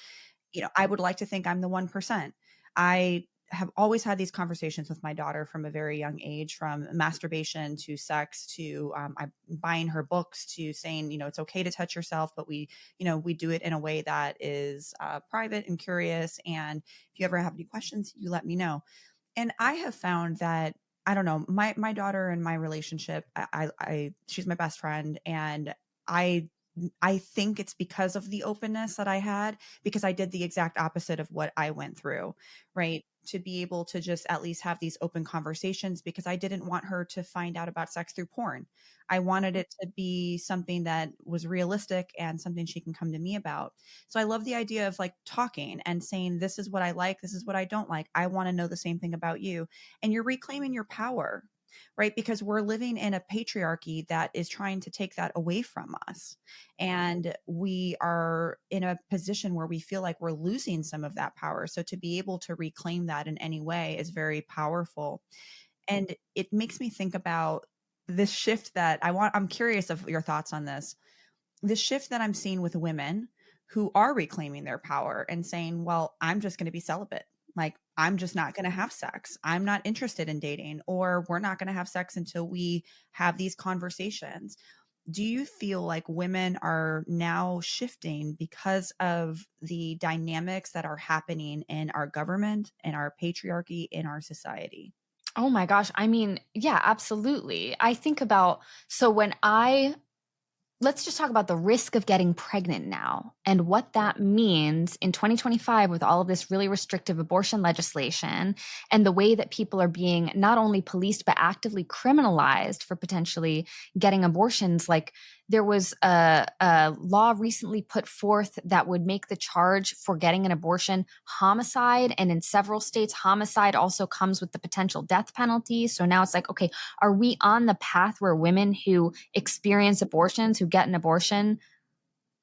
I would like to think I'm the 1%. I have always had these conversations with my daughter from a very young age, from masturbation to sex to I'm buying her books to saying, it's okay to touch yourself, but we do it in a way that is private and curious. And if you ever have any questions, you let me know. And I have found that, I don't know, my daughter and my relationship, she's my best friend, and I I think it's because of the openness that I had, because I did the exact opposite of what I went through, right? To be able to just at least have these open conversations, because I didn't want her to find out about sex through porn. I wanted it to be something that was realistic and something she can come to me about. So I love the idea of like talking and saying, this is what I like, this is what I don't like. I want to know the same thing about you. And you're reclaiming your power, right? Because we're living in a patriarchy that is trying to take that away from us. And we are in a position where we feel like we're losing some of that power. So to be able to reclaim that in any way is very powerful. And it makes me think about this shift that I'm curious of your thoughts on this. This shift that I'm seeing with women who are reclaiming their power and saying, well, I'm just going to be celibate. Like, I'm just not going to have sex. I'm not interested in dating, or we're not going to have sex until we have these conversations. Do you feel like women are now shifting because of the dynamics that are happening in our government, in our patriarchy, in our society? Oh my gosh. I mean, yeah, absolutely. I think about, so when I let's just talk about the risk of getting pregnant now and what that means in 2025 with all of this really restrictive abortion legislation and the way that people are being not only policed but actively criminalized for potentially getting abortions. Like, there was a law recently put forth that would make the charge for getting an abortion homicide. And in several states, homicide also comes with the potential death penalty. So now it's like, okay, are we on the path where women who experience abortions, who get an abortion,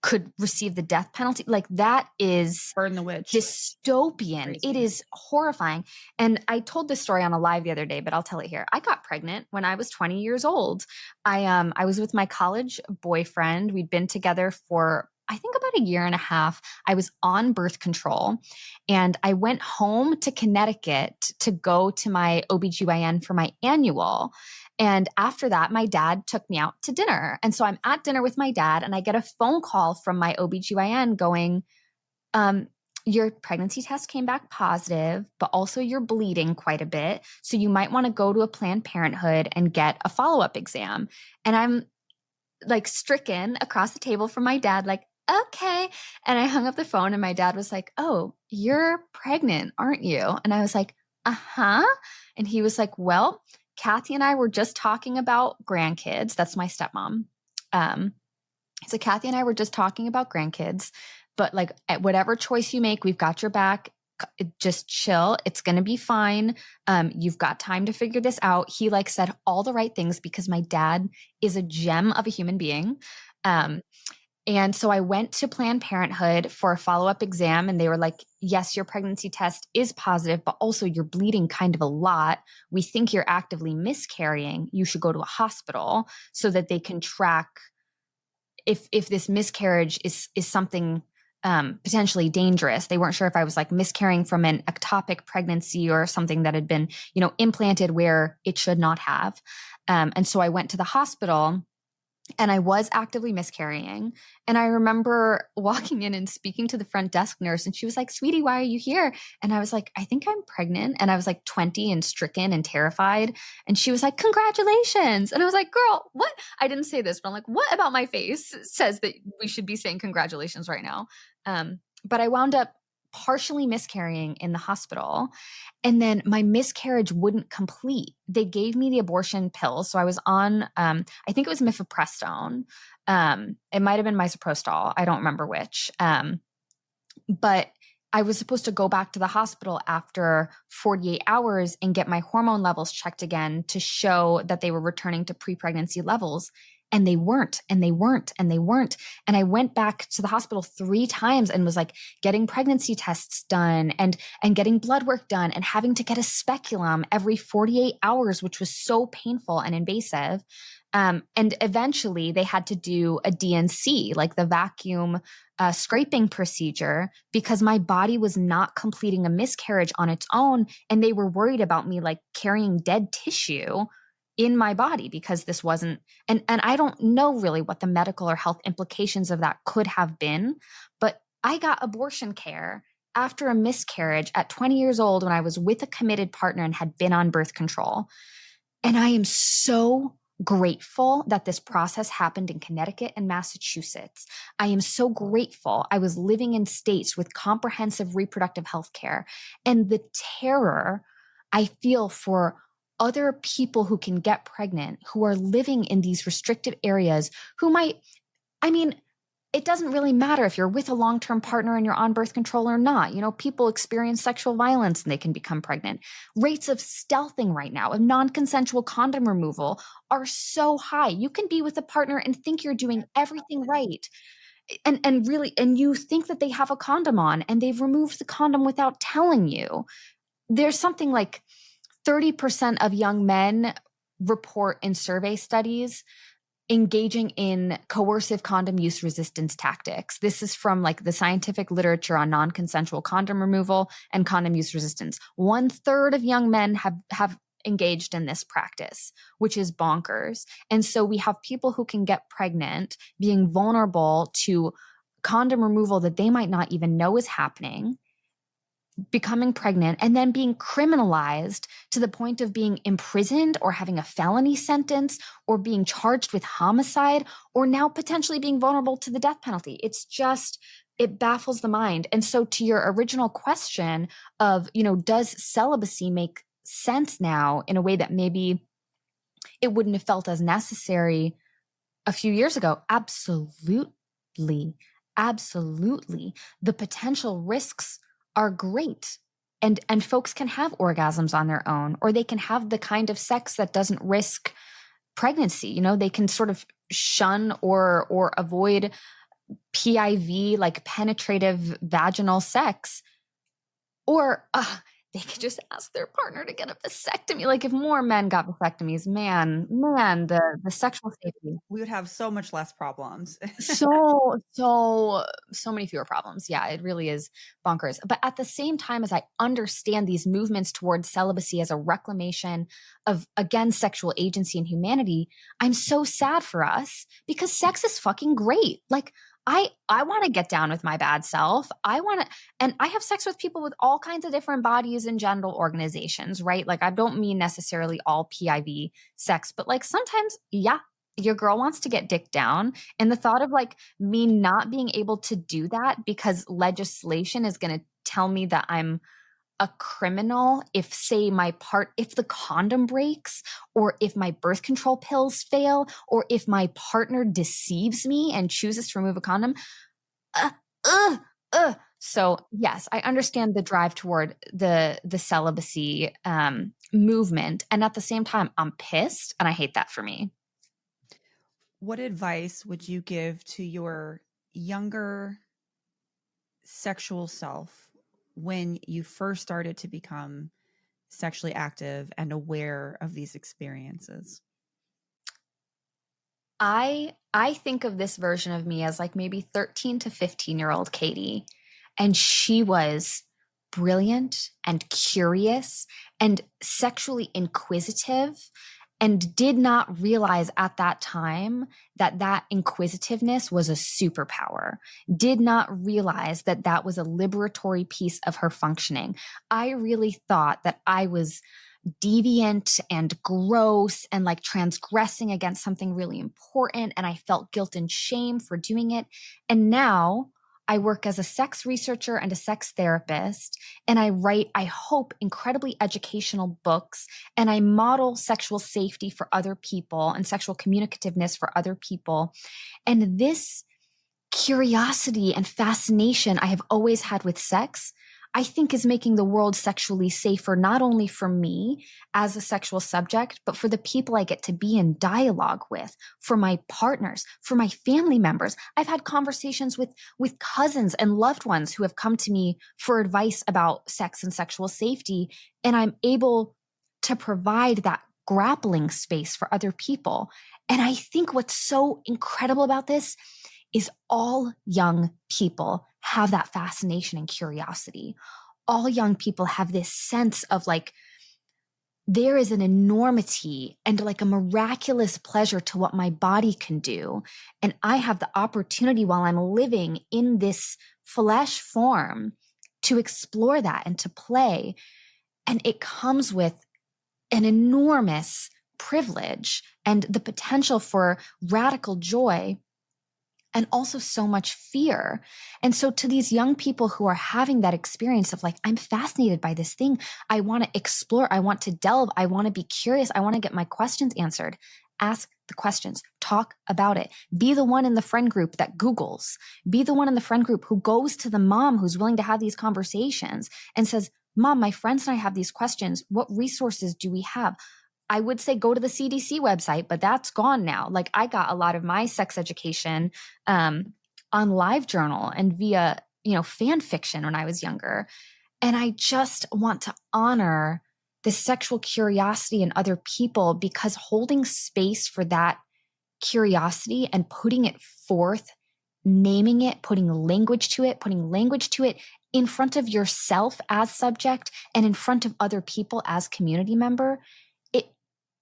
could receive the death penalty? Like, that is Burn the witch. dystopian. Crazy. It is horrifying. And I told this story on a live the other day, but I'll tell it here. I got pregnant when I was 20 years old. I was with my college boyfriend. We'd been together for, I think, about a year and a half. I was on birth control, and I went home to Connecticut to go to my OBGYN for my annual. And after that, my dad took me out to dinner. And so I'm at dinner with my dad, and I get a phone call from my OBGYN going, your pregnancy test came back positive, but also you're bleeding quite a bit. So you might want to go to a Planned Parenthood and get a follow-up exam. And I'm like stricken across the table from my dad, like, okay. And I hung up the phone, and my dad was like, oh, you're pregnant, aren't you? And I was like, uh-huh. And he was like, well, Kathy and I were just talking about grandkids. That's my stepmom. So Kathy and I were just talking about grandkids, but like, at whatever choice you make, we've got your back. Just chill. It's going to be fine. You've got time to figure this out. He like said all the right things because my dad is a gem of a human being. And so I went to Planned Parenthood for a follow-up exam, and they were like, yes, your pregnancy test is positive, but also you're bleeding kind of a lot. We think you're actively miscarrying. You should go to a hospital so that they can track if this miscarriage is something potentially dangerous. They weren't sure if I was like miscarrying from an ectopic pregnancy or something that had been, implanted where it should not have. And so I went to the hospital. and I was actively miscarrying. And I remember walking in and speaking to the front desk nurse, and she was like, "Sweetie, why are you here?" And I was like, "I think I'm pregnant." And I was like 20 and stricken and terrified. And she was like, "Congratulations." And I was like, "Girl, what?" I didn't say this, but I'm like, "What about my face says that we should be saying congratulations right now?" But I wound up partially miscarrying in the hospital. And then my miscarriage wouldn't complete. They gave me the abortion pill. So I was on, I think it was mifepristone. It might have been misoprostol. I don't remember which. But I was supposed to go back to the hospital after 48 hours and get my hormone levels checked again to show that they were returning to pre-pregnancy levels. And they weren't, and they weren't, and they weren't. And I went back to the hospital 3 times and was like getting pregnancy tests done and getting blood work done and having to get a speculum every 48 hours, which was so painful and invasive. And eventually they had to do a DNC, like the vacuum scraping procedure, because my body was not completing a miscarriage on its own. And they were worried about me like carrying dead tissue in my body because this wasn't, and I don't know really what the medical or health implications of that could have been, but I got abortion care after a miscarriage at 20 years old when I was with a committed partner and had been on birth control. And I am so grateful that this process happened in Connecticut and Massachusetts. I am so grateful I was living in states with comprehensive reproductive health care. And the terror I feel for other people who can get pregnant, who are living in these restrictive areas, who might, I mean, it doesn't really matter if you're with a long-term partner and you're on birth control or not. You know, people experience sexual violence and they can become pregnant. Rates of stealthing right now, of non-consensual condom removal are so high. You can be with a partner and think you're doing everything right. And really, and you think that they have a condom on and they've removed the condom without telling you. There's something like 30% of young men report in survey studies engaging in coercive condom use resistance tactics. This is from like the scientific literature on non-consensual condom removal and condom use resistance. 1/3 of young men have engaged in this practice, which is bonkers. And so we have people who can get pregnant being vulnerable to condom removal that they might not even know is happening, becoming pregnant, and then being criminalized to the point of being imprisoned or having a felony sentence or being charged with homicide or now potentially being vulnerable to the death penalty. It's just, it baffles the mind. And so to your original question of, you know, does celibacy make sense now in a way that maybe it wouldn't have felt as necessary a few years ago? Absolutely. Absolutely. The potential risks are great. And folks can have orgasms on their own, or they can have the kind of sex that doesn't risk pregnancy. You know, they can sort of shun or avoid PIV, like penetrative vaginal sex, or they could just ask their partner to get a vasectomy. Like if more men got vasectomies, man, the sexual safety. We would have so much less problems. So many fewer problems. Yeah, it really is bonkers. But at the same time, as I understand these movements towards celibacy as a reclamation of, again, sexual agency and humanity, I'm so sad for us because sex is fucking great. Like I want to get down with my bad self. I want to, and I have sex with people with all kinds of different bodies and genital organizations, right? Like I don't mean necessarily all PIV sex, but like sometimes, yeah, your girl wants to get dick down. And the thought of like me not being able to do that because legislation is going to tell me that I'm a criminal if, say, if the condom breaks, or if my birth control pills fail, or if my partner deceives me and chooses to remove a condom. uh, uh, So yes, I understand the drive toward the celibacy movement. And at the same time, I'm pissed and I hate that for me. What advice would you give to your younger sexual self when you first started to become sexually active and aware of these experiences? I think of this version of me as like maybe 13 to 15-year-old Katie. And she was brilliant and curious and sexually inquisitive and did not realize at that time that that inquisitiveness was a superpower, did not realize that that was a liberatory piece of her functioning. I really thought that I was deviant and gross and like transgressing against something really important. And I felt guilt and shame for doing it. And now I work as a sex researcher and a sex therapist, and I write, I hope, incredibly educational books, and I model sexual safety for other people and sexual communicativeness for other people. And this curiosity and fascination I have always had with sex, I think is making the world sexually safer, not only for me as a sexual subject, but for the people I get to be in dialogue with, for my partners, for my family members. I've had conversations with cousins and loved ones who have come to me for advice about sex and sexual safety, and I'm able to provide that grappling space for other people. And I think what's so incredible about this is all young people have that fascination and curiosity. All young people have this sense of like, there is an enormity and like a miraculous pleasure to what my body can do. And I have the opportunity while I'm living in this flesh form to explore that and to play. And it comes with an enormous privilege and the potential for radical joy, and also so much fear. And so to these young people who are having that experience of like, I'm fascinated by this thing, I want to explore, I want to delve, I want to be curious, I want to get my questions answered. Ask the questions, talk about it. Be the one in the friend group that Googles. Be the one in the friend group who goes to the mom who's willing to have these conversations and says, Mom, my friends and I have these questions. What resources do we have? I would say go to the CDC website, but that's gone now. Like I got a lot of my sex education on LiveJournal and via, fan fiction when I was younger. And I just want to honor the sexual curiosity in other people, because holding space for that curiosity and putting it forth, naming it, putting language to it in front of yourself as subject and in front of other people as community member,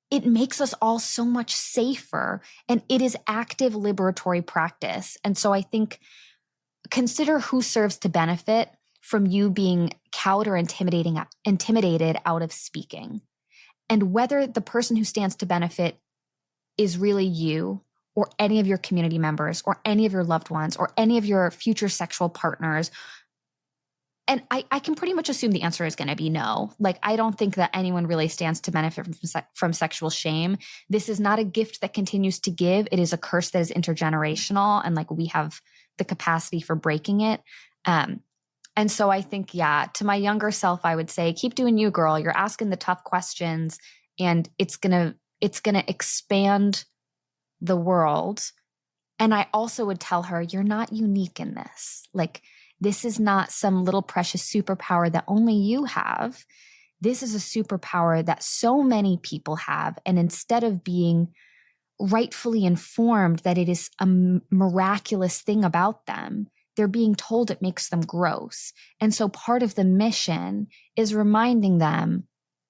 it makes us all so much safer, and it is active liberatory practice. And so I think consider who serves to benefit from you being cowed or intimidated out of speaking, and whether the person who stands to benefit is really you or any of your community members or any of your loved ones or any of your future sexual partners. And I can pretty much assume the answer is going to be no. Like, I don't think that anyone really stands to benefit from sexual shame. This is not a gift that continues to give. It is a curse that is intergenerational. And like, we have the capacity for breaking it. And so I think, yeah, to my younger self, I would say, keep doing you, girl. You're asking the tough questions, and it's going to expand the world. And I also would tell her, you're not unique in this. Like, this is not some little precious superpower that only you have. This is a superpower that so many people have. And instead of being rightfully informed that it is a miraculous thing about them, they're being told it makes them gross. And so part of the mission is reminding them,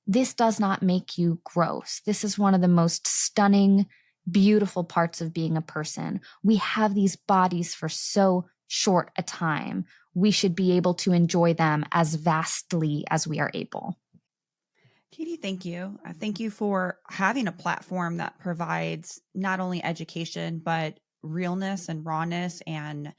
this does not make you gross. This is one of the most stunning, beautiful parts of being a person. We have these bodies for so short a time. We should be able to enjoy them as vastly as we are able. Katie, thank you. Thank you for having a platform that provides not only education, but realness and rawness and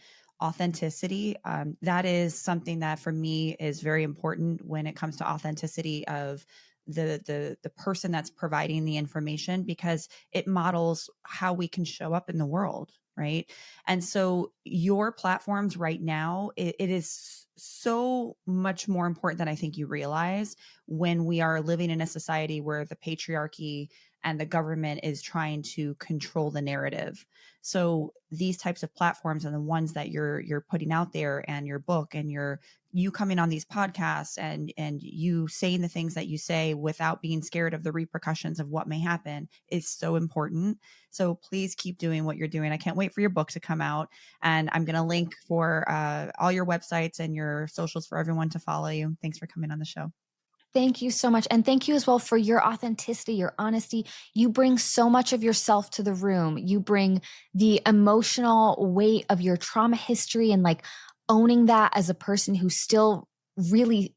authenticity. That is something that for me is very important when it comes to authenticity of the person that's providing the information, because it models how we can show up in the world, right? And so your platforms right now, it is so much more important than I think you realize, when we are living in a society where the patriarchy and the government is trying to control the narrative. So these types of platforms and the ones that you're putting out there, and your book, and you coming on these podcasts, and you saying the things that you say without being scared of the repercussions of what may happen, is so important. So please keep doing what you're doing. I can't wait for your book to come out, and I'm going to link for all your websites and your socials for everyone to follow you. Thanks for coming on the show. Thank you so much. And thank you as well for your authenticity, your honesty. You bring so much of yourself to the room. You bring the emotional weight of your trauma history and like owning that as a person who still really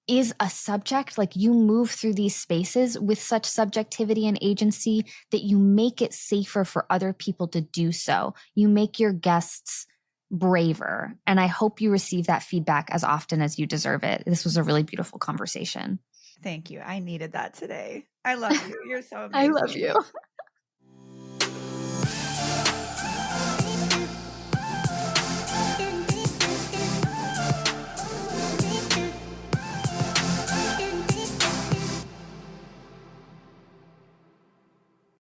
is a subject. Like you move through these spaces with such subjectivity and agency that you make it safer for other people to do so. You make your guests braver. And I hope you receive that feedback as often as you deserve it. This was a really beautiful conversation. Thank you. I needed that today. I love you. You're so I love amazing. you.